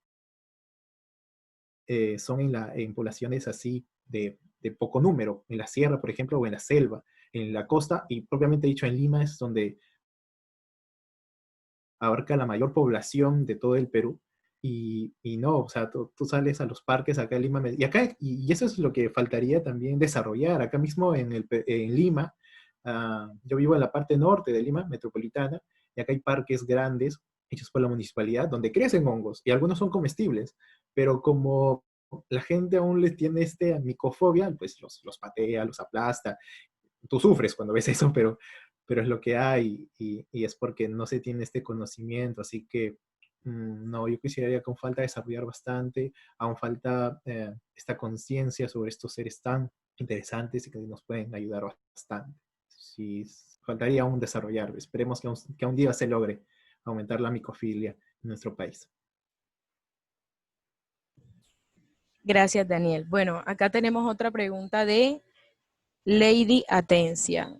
Speaker 2: son en poblaciones así de poco número, en la sierra, por ejemplo, o en la selva, en la costa, y propiamente dicho en Lima es donde abarca la mayor población de todo el Perú. y no, o sea, tú sales a los parques acá en Lima, y acá, y eso es lo que faltaría también desarrollar, acá mismo en Lima, yo vivo en la parte norte de Lima, metropolitana, y acá hay parques grandes hechos por la municipalidad donde crecen hongos, y algunos son comestibles, pero como la gente aún les tiene micofobia, pues los patea, los aplasta, tú sufres cuando ves eso, pero es lo que hay y es porque no se tiene este conocimiento, así que no, yo quisiera que aún falta desarrollar bastante, aún falta esta conciencia sobre estos seres tan interesantes y que nos pueden ayudar bastante. Sí, faltaría aún desarrollar, esperemos que un día se logre aumentar la micofilia en nuestro país.
Speaker 1: Gracias, Daniel. Bueno, acá tenemos otra pregunta de Lady Atencia.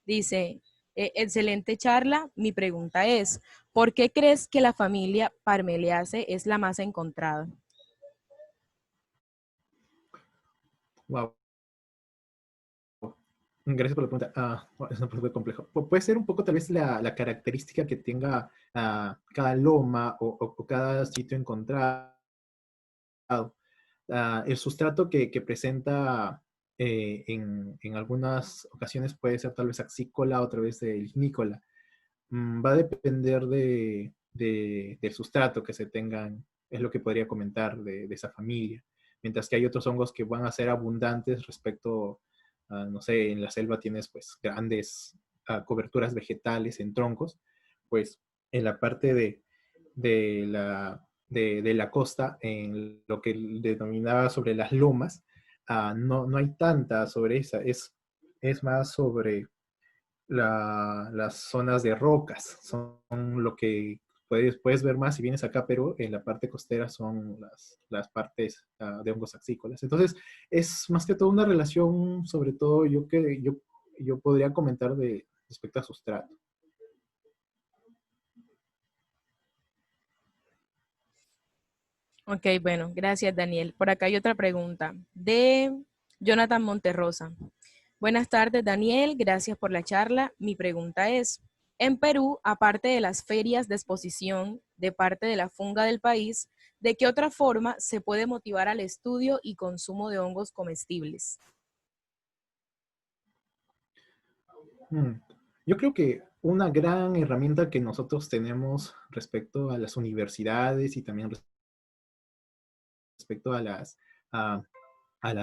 Speaker 1: Dice, excelente charla. Mi pregunta es, ¿por qué crees que la familia Parmeliaceae es la más encontrada?
Speaker 2: Wow. Gracias por la pregunta. Es un poco complejo. Puede ser un poco tal vez la característica que tenga cada loma o cada sitio encontrado. El sustrato que presenta en algunas ocasiones puede ser tal vez axícola, otra vez lignícola. Va a depender del sustrato que se tengan, es lo que podría comentar de esa familia. Mientras que hay otros hongos que van a ser abundantes respecto, no sé, en la selva tienes pues grandes coberturas vegetales en troncos, pues en la parte de de la costa, en lo que denominaba sobre las lomas, no hay tanta sobre esa, es más sobre las zonas de rocas, son lo que puedes ver más si vienes acá, pero en la parte costera son las partes de hongos axícolas. Entonces, es más que todo una relación, sobre todo yo podría comentar respecto a sustrato.
Speaker 1: Ok, bueno, gracias, Daniel. Por acá hay otra pregunta de Jonathan Monterrosa. Buenas tardes, Daniel. Gracias por la charla. Mi pregunta es, en Perú, aparte de las ferias de exposición de parte de la funga del país, ¿de qué otra forma se puede motivar al estudio y consumo de hongos comestibles?
Speaker 2: Mm. Yo creo que una gran herramienta que nosotros tenemos respecto a las universidades y también respecto a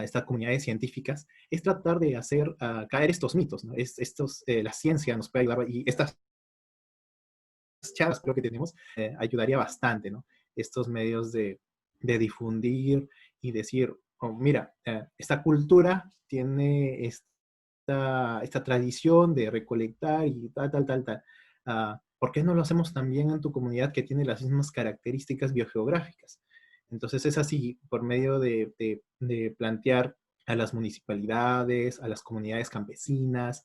Speaker 2: estas comunidades científicas es tratar de hacer caer estos mitos, ¿no? La ciencia nos puede ayudar y estas charlas creo que tenemos ayudaría bastante, ¿no? Estos medios de difundir y decir, oh, mira, esta cultura tiene esta tradición de recolectar y tal, tal, tal, tal. ¿Por qué no lo hacemos también en tu comunidad que tiene las mismas características biogeográficas? Entonces es así, por medio de plantear a las municipalidades, a las comunidades campesinas,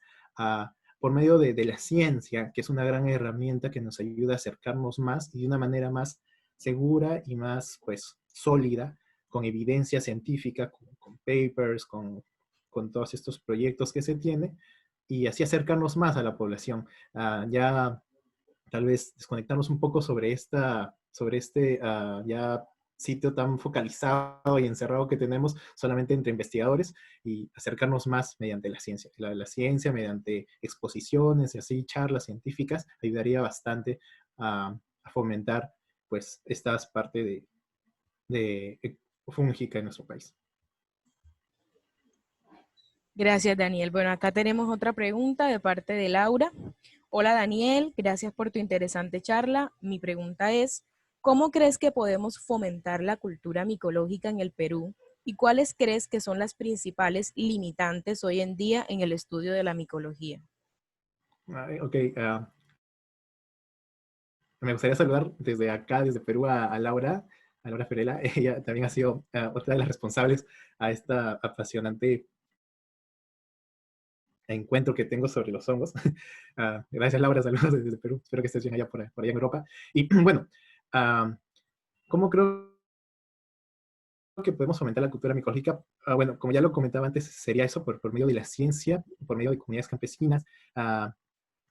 Speaker 2: por medio de la ciencia, que es una gran herramienta que nos ayuda a acercarnos más y de una manera más segura y más pues sólida, con evidencia científica, con papers, con todos estos proyectos que se tiene, y así acercarnos más a la población. Ya tal vez desconectarnos un poco sobre este ya sitio tan focalizado y encerrado que tenemos solamente entre investigadores y acercarnos más mediante la ciencia. La ciencia, mediante exposiciones y así, charlas científicas, ayudaría bastante a fomentar pues estas partes de fúngica en nuestro país.
Speaker 1: Gracias, Daniel. Bueno, acá tenemos otra pregunta de parte de Laura. Hola, Daniel. Gracias por tu interesante charla. Mi pregunta es, ¿cómo crees que podemos fomentar la cultura micológica en el Perú? ¿Y cuáles crees que son las principales limitantes hoy en día en el estudio de la micología?
Speaker 2: Ok, me gustaría saludar desde acá, desde Perú, a Laura Ferela. Ella también ha sido otra de las responsables a esta apasionante encuentro que tengo sobre los hongos. Gracias, Laura, saludos desde Perú. Espero que estés bien allá por allá en Europa. Y bueno, uh, ¿cómo creo que podemos fomentar la cultura micológica? Bueno, como ya lo comentaba antes, sería eso por medio de la ciencia, por medio de comunidades campesinas,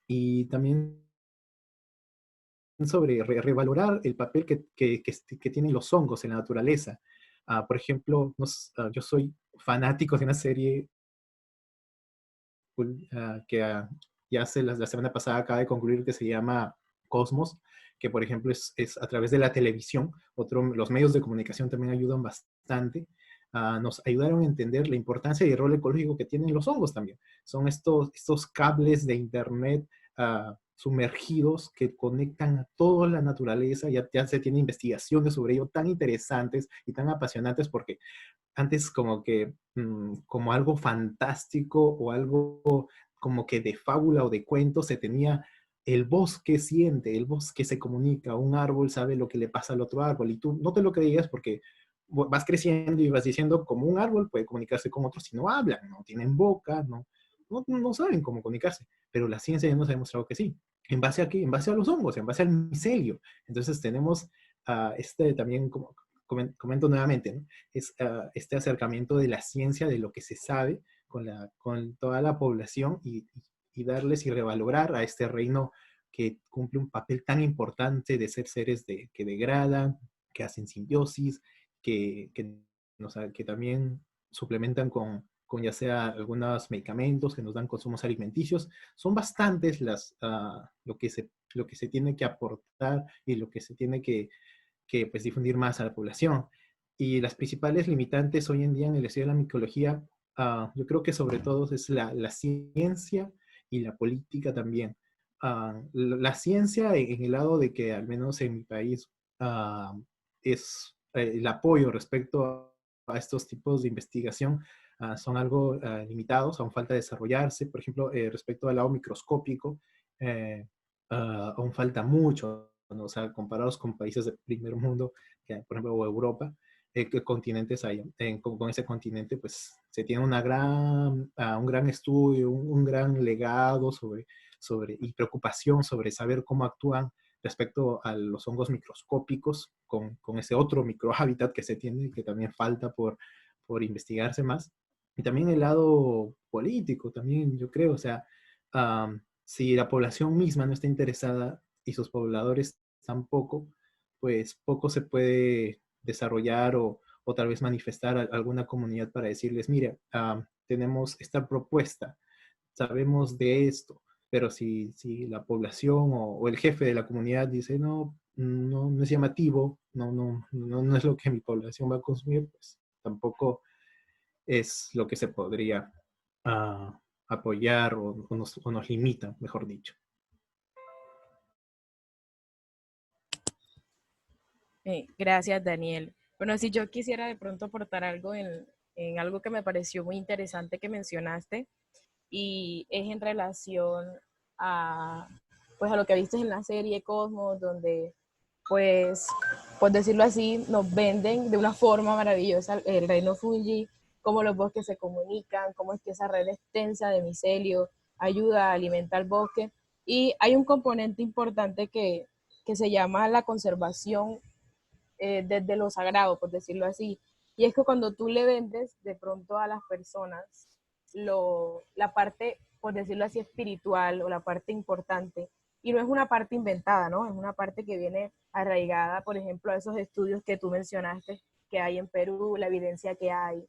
Speaker 2: y también sobre revalorar el papel que tienen los hongos en la naturaleza. Por ejemplo, yo soy fanático de una serie que ya la semana pasada acaba de concluir, que se llama Cosmos, que por ejemplo es a través de la televisión. Los medios de comunicación también ayudan bastante. Nos ayudaron a entender la importancia y el rol ecológico que tienen los hongos también. Son estos cables de internet sumergidos que conectan a toda la naturaleza. Ya se tiene investigaciones sobre ello tan interesantes y tan apasionantes, porque antes como que como algo fantástico o algo como que de fábula o de cuento se tenía el bosque siente, el bosque se comunica, un árbol sabe lo que le pasa al otro árbol y tú no te lo creías porque vas creciendo y vas diciendo como un árbol puede comunicarse con otros si no hablan, no tienen boca, no saben cómo comunicarse, pero la ciencia ya nos ha demostrado que sí. ¿En base a qué? En base a los hongos, en base al micelio. Entonces tenemos también, como comento nuevamente, ¿no? Es este acercamiento de la ciencia, de lo que se sabe con toda la población y darles y revalorar a este reino que cumple un papel tan importante de ser seres que degradan, que hacen simbiosis, que también suplementan con ya sea algunos medicamentos que nos dan consumos alimenticios. Son bastantes lo que se tiene que aportar y lo que se tiene que pues, difundir más a la población. Y las principales limitantes hoy en día en el estudio de la micología, yo creo que sobre todo es la ciencia y la política también. La ciencia en el lado de que al menos en mi país es el apoyo respecto a estos tipos de investigación son algo limitados, aún falta desarrollarse. Por ejemplo, respecto al lado microscópico, aún falta mucho, ¿no? O sea, comparados con países del primer mundo, por ejemplo, o Europa, ¿qué continentes hay? Con ese continente, pues, se tiene un gran estudio, un gran legado y preocupación sobre saber cómo actúan respecto a los hongos microscópicos con ese otro microhábitat que se tiene y que también falta por investigarse más. Y también el lado político, también yo creo, o sea, si la población misma no está interesada y sus pobladores tampoco, pues poco se puede desarrollar o tal vez manifestar a alguna comunidad para decirles, mira, tenemos esta propuesta, sabemos de esto, pero si la población o el jefe de la comunidad dice, no es llamativo, no es lo que mi población va a consumir, pues tampoco es lo que se podría apoyar o nos limita, mejor dicho.
Speaker 1: Gracias, Daniel. Bueno, si yo quisiera de pronto aportar algo en algo que me pareció muy interesante que mencionaste, y es en relación a, pues, a lo que viste en la serie Cosmos, donde, pues, por decirlo así, nos venden de una forma maravillosa el reino Fungi, cómo los bosques se comunican, cómo es que esa red extensa de micelio ayuda a alimentar el bosque. Y hay un componente importante que se llama la conservación desde lo sagrado, por decirlo así. Y es que cuando tú le vendes de pronto a las personas la parte, por decirlo así, espiritual o la parte importante, y no es una parte inventada, ¿no? Es una parte que viene arraigada, por ejemplo, a esos estudios que tú mencionaste que hay en Perú, la evidencia que hay,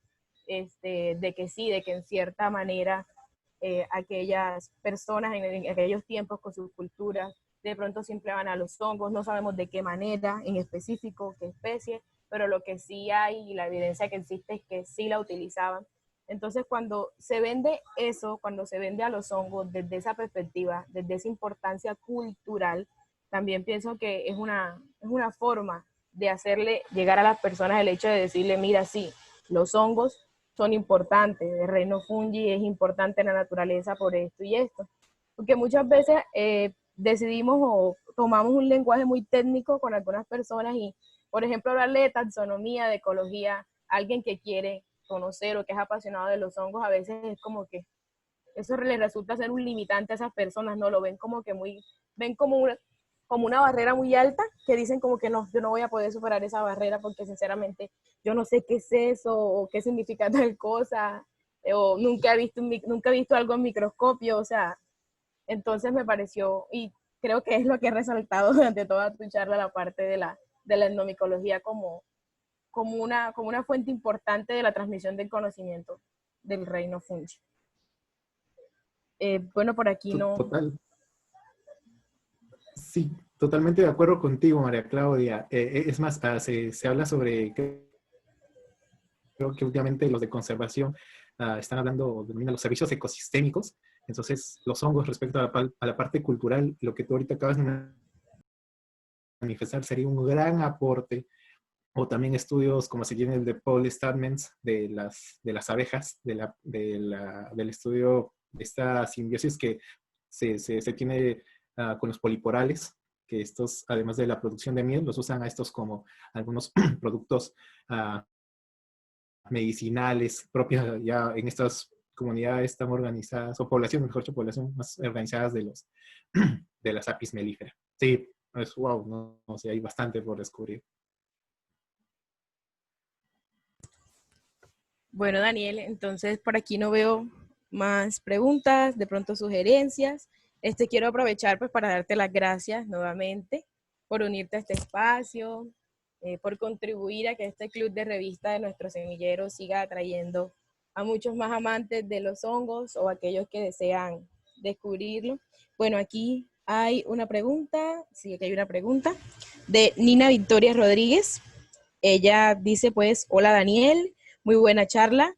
Speaker 1: de que sí, de que en cierta manera aquellas personas en aquellos tiempos con sus culturas de pronto siempre van a los hongos, no sabemos de qué manera en específico, qué especie, pero lo que sí hay y la evidencia que existe es que sí la utilizaban. Entonces, cuando se vende eso, cuando se vende a los hongos desde esa perspectiva, desde esa importancia cultural, también pienso que es una forma de hacerle llegar a las personas el hecho de decirle, mira, sí, los hongos son importantes, el reino fungi es importante en la naturaleza por esto y esto. Porque muchas veces decidimos o tomamos un lenguaje muy técnico con algunas personas y, por ejemplo, hablarle de taxonomía, de ecología, a alguien que quiere conocer o que es apasionado de los hongos, a veces es como que eso le resulta ser un limitante a esas personas, no lo ven como que muy, ven como una barrera muy alta, que dicen como que no, yo no voy a poder superar esa barrera porque sinceramente yo no sé qué es eso o qué significa tal cosa, o nunca he visto algo en microscopio, o sea, entonces me pareció, y creo que es lo que he resaltado durante toda tu charla, la parte de la etnomicología como una fuente importante de la transmisión del conocimiento del reino fungi. Bueno, por aquí no.
Speaker 2: Total, sí, totalmente de acuerdo contigo, María Claudia. Es más, se habla sobre, creo que últimamente los de conservación están hablando, denominan los servicios ecosistémicos. Entonces, los hongos respecto a la parte cultural, lo que tú ahorita acabas de manifestar sería un gran aporte. O también estudios como se tiene el de Paul Stamets de las abejas, del estudio de esta simbiosis que se tiene con los poliporales, que estos, además de la producción de miel, los usan a estos como algunos productos uh, medicinales propios. Ya en estas comunidades están organizadas, o población, mejor dicho, población más organizadas de las apis mellifera. Sí, es wow, no sé, hay bastante por descubrir.
Speaker 1: Bueno, Daniel, entonces por aquí no veo más preguntas, de pronto sugerencias. Quiero aprovechar pues para darte las gracias nuevamente por unirte a este espacio, por contribuir a que este club de revista de nuestro semillero siga atrayendo a muchos más amantes de los hongos o aquellos que desean descubrirlo. Bueno, aquí hay una pregunta, sí, aquí hay una pregunta de Nina Victoria Rodríguez. Ella dice pues, hola Daniel, muy buena charla.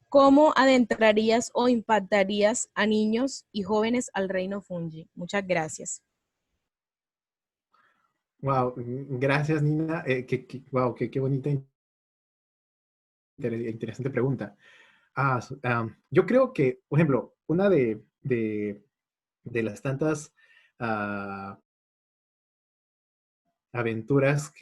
Speaker 1: ¿Cómo adentrarías o impactarías a niños y jóvenes al reino fungi? Muchas gracias.
Speaker 2: Wow, gracias Nina. Wow, qué bonita, interesante pregunta. Yo creo que, por ejemplo, una de las tantas uh, aventuras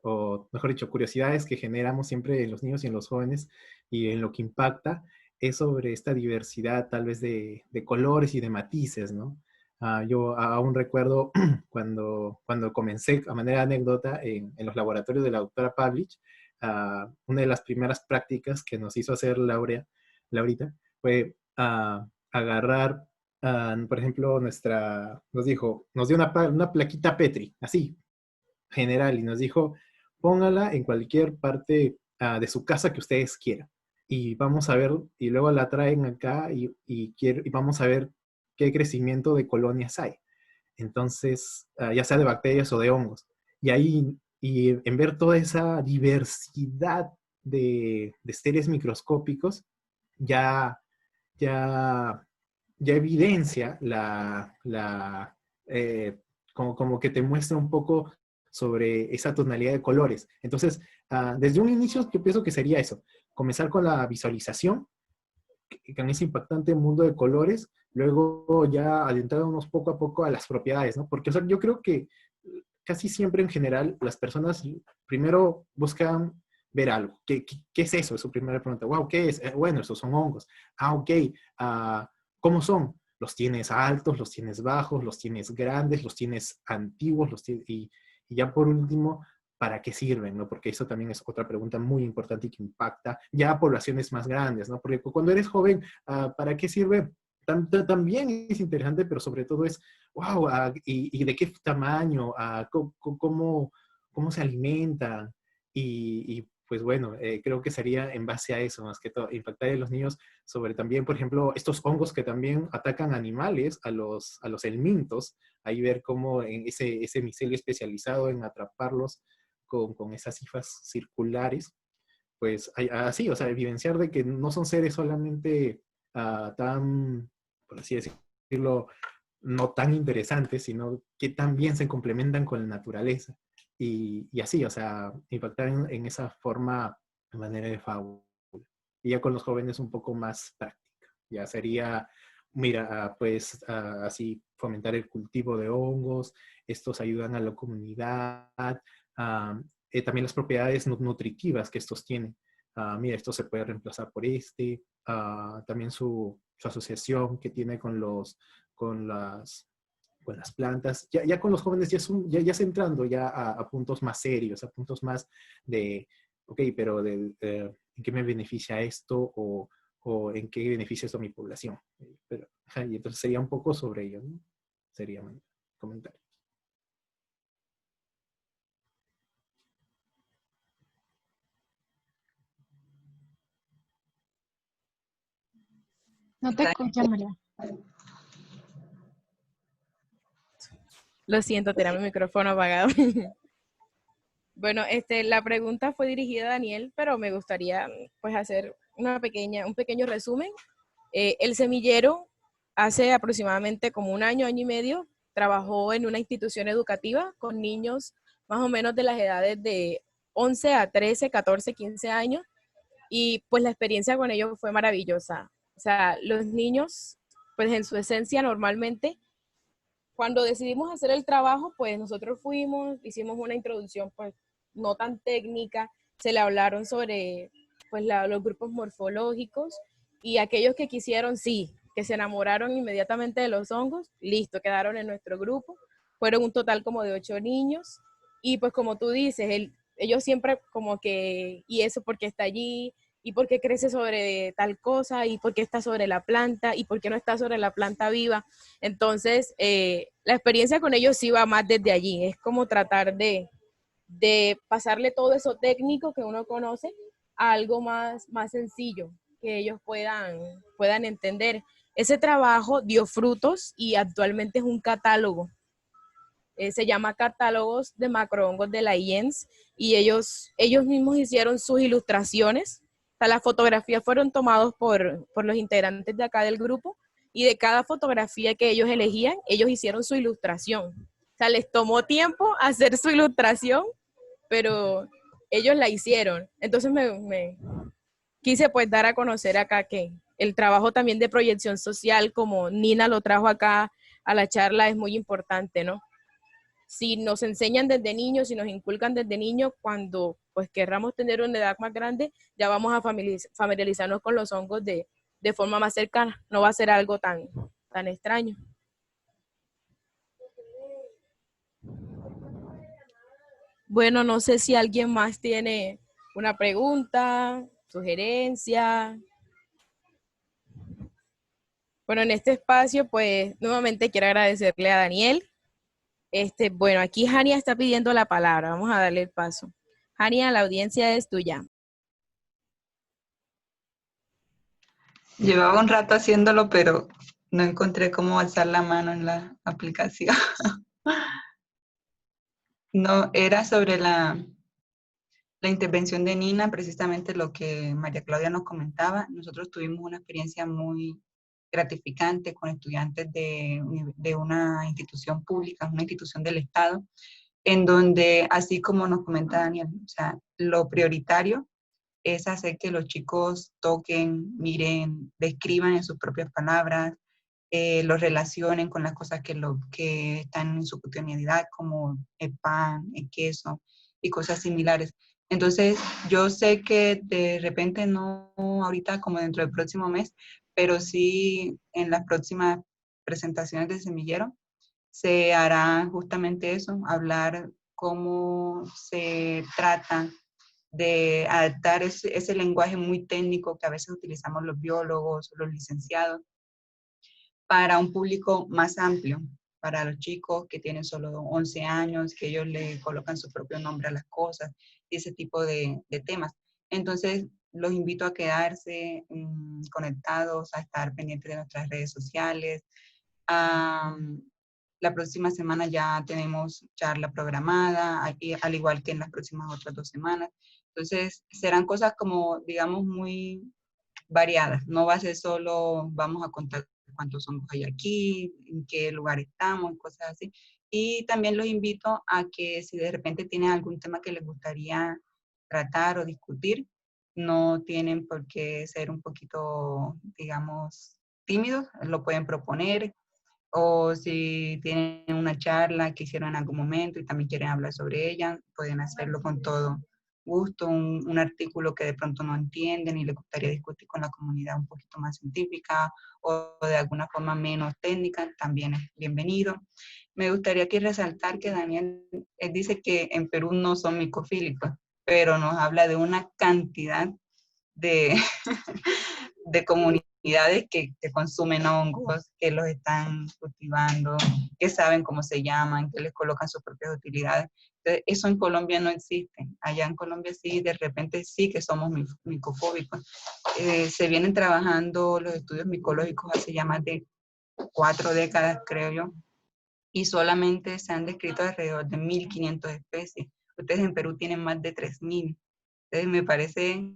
Speaker 2: o mejor dicho, curiosidades que generamos siempre en los niños y en los jóvenes y en lo que impacta, es sobre esta diversidad tal vez de colores y de matices, ¿no? Yo aún recuerdo cuando comencé, a manera de anécdota, en los laboratorios de la doctora Pavlich, una de las primeras prácticas que nos hizo hacer Laurita fue agarrar, por ejemplo, nos dio una plaquita Petri, así, general, y nos dijo, póngala en cualquier parte de su casa que ustedes quieran. Y vamos a ver, y luego la traen acá y vamos a ver qué crecimiento de colonias hay. Entonces, ya sea de bacterias o de hongos. Y ahí, y en ver toda esa diversidad de seres microscópicos, ya, ya, ya evidencia como que te muestra un poco sobre esa tonalidad de colores. Entonces, desde un inicio yo pienso que sería eso, comenzar con la visualización, con ese impactante mundo de colores, luego ya adentrarnos poco a poco a las propiedades, ¿no? Porque, o sea, yo creo que casi siempre en general las personas primero buscan ver algo. ¿Qué es eso? Es su primera pregunta. Wow, ¿qué es? Bueno, esos son hongos. Ok. ¿Cómo son? Los tienes altos, los tienes bajos, los tienes grandes, los tienes antiguos, y ya por último, ¿para qué sirven? ¿No? Porque eso también es otra pregunta muy importante y que impacta ya a poblaciones más grandes, ¿no? Porque cuando eres joven, ¿para qué sirve? También es interesante, pero sobre todo es, wow, y de qué tamaño, cómo se alimentan, pues bueno, creo que sería en base a eso, más que todo, impactar a los niños sobre también, por ejemplo, estos hongos que también atacan animales, a los helmintos, ahí ver cómo en ese micelio especializado en atraparlos con esas hifas circulares, pues así, o sea, evidenciar de que no son seres solamente tan, por así decirlo, no tan interesantes, sino que también se complementan con la naturaleza. Y así, o sea, impactar en esa forma de manera de fábula. Y ya con los jóvenes un poco más práctica. Ya sería, mira, pues así fomentar el cultivo de hongos, estos ayudan a la comunidad, también las propiedades nutritivas que estos tienen. Mira, esto se puede reemplazar por también su asociación que tiene con las plantas. Ya con los jóvenes ya centrando ya a puntos más serios, a puntos más de, ok, pero ¿en qué me beneficia esto? O en qué beneficia esto a mi población. Y entonces sería un poco sobre ello, ¿no? Sería comentarios.
Speaker 3: No te escuchas, María.
Speaker 1: Lo siento, tenía mi micrófono apagado. Bueno, la pregunta fue dirigida a Daniel, pero me gustaría pues hacer un pequeño resumen. El semillero hace aproximadamente como un año, año y medio, trabajó en una institución educativa con niños más o menos de las edades de 11 a 13, 14, 15 años, y pues la experiencia con ellos fue maravillosa. O sea, los niños, pues en su esencia normalmente, cuando decidimos hacer el trabajo, pues nosotros fuimos, hicimos una introducción pues no tan técnica, se le hablaron sobre pues los grupos morfológicos, y aquellos que quisieron, sí, que se enamoraron inmediatamente de los hongos, listo, quedaron en nuestro grupo. Fueron un total como de 8 niños, y pues como tú dices, ellos siempre como que, ¿y eso por qué está allí? ¿Y por qué crece sobre tal cosa? ¿Y por qué está sobre la planta? ¿Y por qué no está sobre la planta viva? Entonces, la experiencia con ellos sí va más desde allí. Es como tratar de pasarle todo eso técnico que uno conoce a algo más sencillo, que ellos puedan entender. Ese trabajo dio frutos y actualmente es un catálogo. Se llama Catálogos de Macrohongos de la IENS, y ellos mismos hicieron sus ilustraciones. O sea, las fotografías fueron tomadas por los integrantes de acá del grupo, y de cada fotografía que ellos elegían, ellos hicieron su ilustración. O sea, les tomó tiempo hacer su ilustración, pero ellos la hicieron. Entonces me quise pues dar a conocer acá que el trabajo también de proyección social, como Nina lo trajo acá a la charla, es muy importante, ¿no? Si nos enseñan desde niños, si nos inculcan desde niños, cuando pues querramos tener una edad más grande, ya vamos a familiarizarnos con los hongos de forma más cercana. No va a ser algo tan extraño. Bueno, no sé si alguien más tiene una pregunta, sugerencia. Bueno, en este espacio, pues nuevamente quiero agradecerle a Daniel. Bueno, aquí Jania está pidiendo la palabra. Vamos a darle el paso. Jania, la audiencia es tuya.
Speaker 4: Llevaba un rato haciéndolo, pero no encontré cómo alzar la mano en la aplicación. No, era sobre la intervención de Nina, precisamente lo que María Claudia nos comentaba. Nosotros tuvimos una experiencia muy gratificante con estudiantes de una institución pública, una institución del Estado, en donde, así como nos comenta Daniel, o sea, lo prioritario es hacer que los chicos toquen, miren, describan en sus propias palabras, lo relacionen con las cosas que están en su cotidianidad, como el pan, el queso y cosas similares. Entonces, yo sé que de repente no ahorita como dentro del próximo mes, pero sí en las próximas presentaciones de Semillero se hará justamente eso, hablar cómo se trata de adaptar ese lenguaje muy técnico que a veces utilizamos los biólogos, los licenciados, para un público más amplio, para los chicos que tienen solo 11 años, que ellos le colocan su propio nombre a las cosas y ese tipo de temas. Entonces, los invito a quedarse conectados, a estar pendientes de nuestras redes sociales. La próxima semana ya tenemos charla programada, al igual que en las próximas otras 2 semanas. Entonces, serán cosas como, digamos, muy variadas. No va a ser solo vamos a contar cuántos hongos hay aquí, en qué lugar estamos, cosas así. Y también los invito a que si de repente tienen algún tema que les gustaría tratar o discutir, no tienen por qué ser un poquito, digamos, tímidos, lo pueden proponer, o si tienen una charla que hicieron en algún momento y también quieren hablar sobre ella, pueden hacerlo con todo gusto, un artículo que de pronto no entienden y les gustaría discutir con la comunidad un poquito más científica o de alguna forma menos técnica, también es bienvenido. Me gustaría aquí resaltar que Daniel dice que en Perú no son micofílicos, pero nos habla de una cantidad de, de comunidades comunidades que consumen hongos, que los están cultivando, que saben cómo se llaman, que les colocan sus propias utilidades. Entonces, eso en Colombia no existe. Allá en Colombia sí, de repente sí que somos micofóbicos. Se vienen trabajando los estudios micológicos hace ya más de 4 décadas, creo yo, y solamente se han descrito alrededor de 1.500 especies. Ustedes en Perú tienen más de 3.000. Entonces me parece,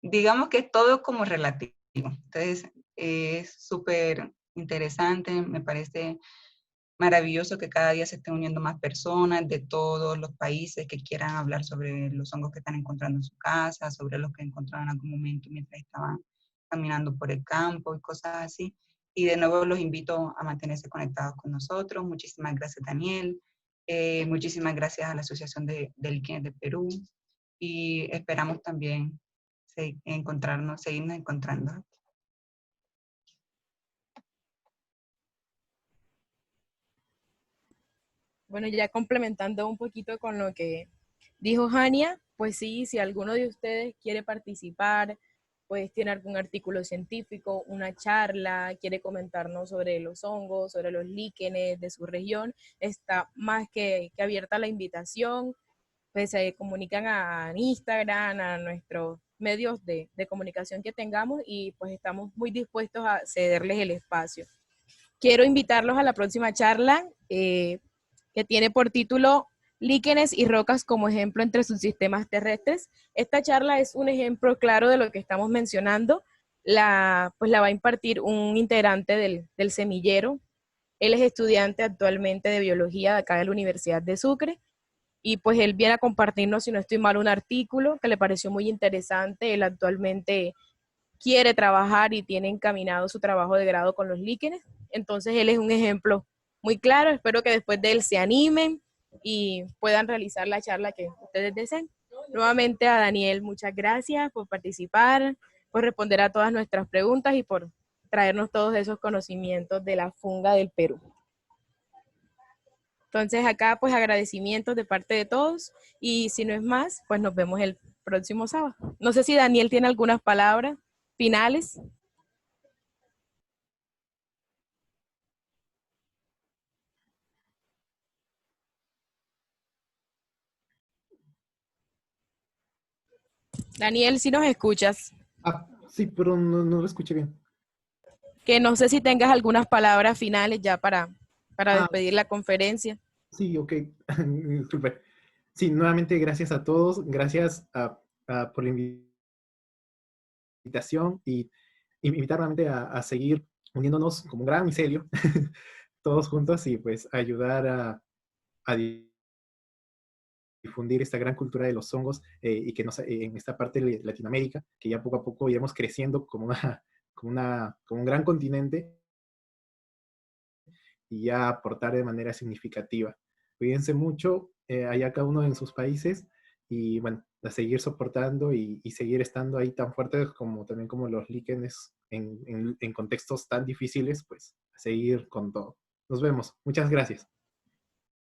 Speaker 4: digamos que es todo como relativo. Entonces es súper interesante, me parece maravilloso que cada día se estén uniendo más personas de todos los países que quieran hablar sobre los hongos que están encontrando en su casa, sobre los que encontraron en algún momento mientras estaban caminando por el campo y cosas así. Y de nuevo los invito a mantenerse conectados con nosotros. Muchísimas gracias, Daniel. Muchísimas gracias a la Asociación de Líquenes de Perú. Y esperamos también seguirnos encontrando.
Speaker 1: Bueno, ya complementando un poquito con lo que dijo Jania, pues sí, si alguno de ustedes quiere participar, pues tiene algún artículo científico, una charla, quiere comentarnos sobre los hongos, sobre los líquenes de su región, está más que abierta la invitación, pues se comunican a Instagram, a nuestros medios de comunicación que tengamos y pues estamos muy dispuestos a cederles el espacio. Quiero invitarlos a la próxima charla que tiene por título Líquenes y rocas como ejemplo entre sus sistemas terrestres. Esta charla es un ejemplo claro de lo que estamos mencionando. Pues la va a impartir un integrante del semillero. Él es estudiante actualmente de biología de acá de la Universidad de Sucre y pues él viene a compartirnos, si no estoy mal, un artículo que le pareció muy interesante. Él actualmente quiere trabajar y tiene encaminado su trabajo de grado con los líquenes. Entonces él es un ejemplo muy claro. Espero que después de él se animen y puedan realizar la charla que ustedes deseen. Nuevamente a Daniel, muchas gracias por participar, por responder a todas nuestras preguntas y por traernos todos esos conocimientos de la funga del Perú. Entonces acá pues agradecimientos de parte de todos y si no es más, pues nos vemos el próximo sábado. No sé si Daniel tiene algunas palabras finales. Daniel, si nos escuchas,
Speaker 2: Ah, sí, pero no lo escuché bien.
Speaker 1: que no sé si tengas algunas palabras finales ya para
Speaker 2: Ah,
Speaker 1: despedir la conferencia.
Speaker 2: sí, ok. Disculpe. Sí, nuevamente gracias a todos. Gracias por la invitación y invitar nuevamente a seguir uniéndonos como un gran micelio, todos juntos y pues ayudar a difundir esta gran cultura de los hongos y que en esta parte de Latinoamérica, que ya poco a poco iremos creciendo como un gran continente y ya aportar de manera significativa. Cuídense mucho allá cada uno en sus países y bueno, a seguir soportando y seguir estando ahí tan fuertes como también como los líquenes en contextos tan difíciles, pues a seguir con todo. Nos vemos. Muchas gracias.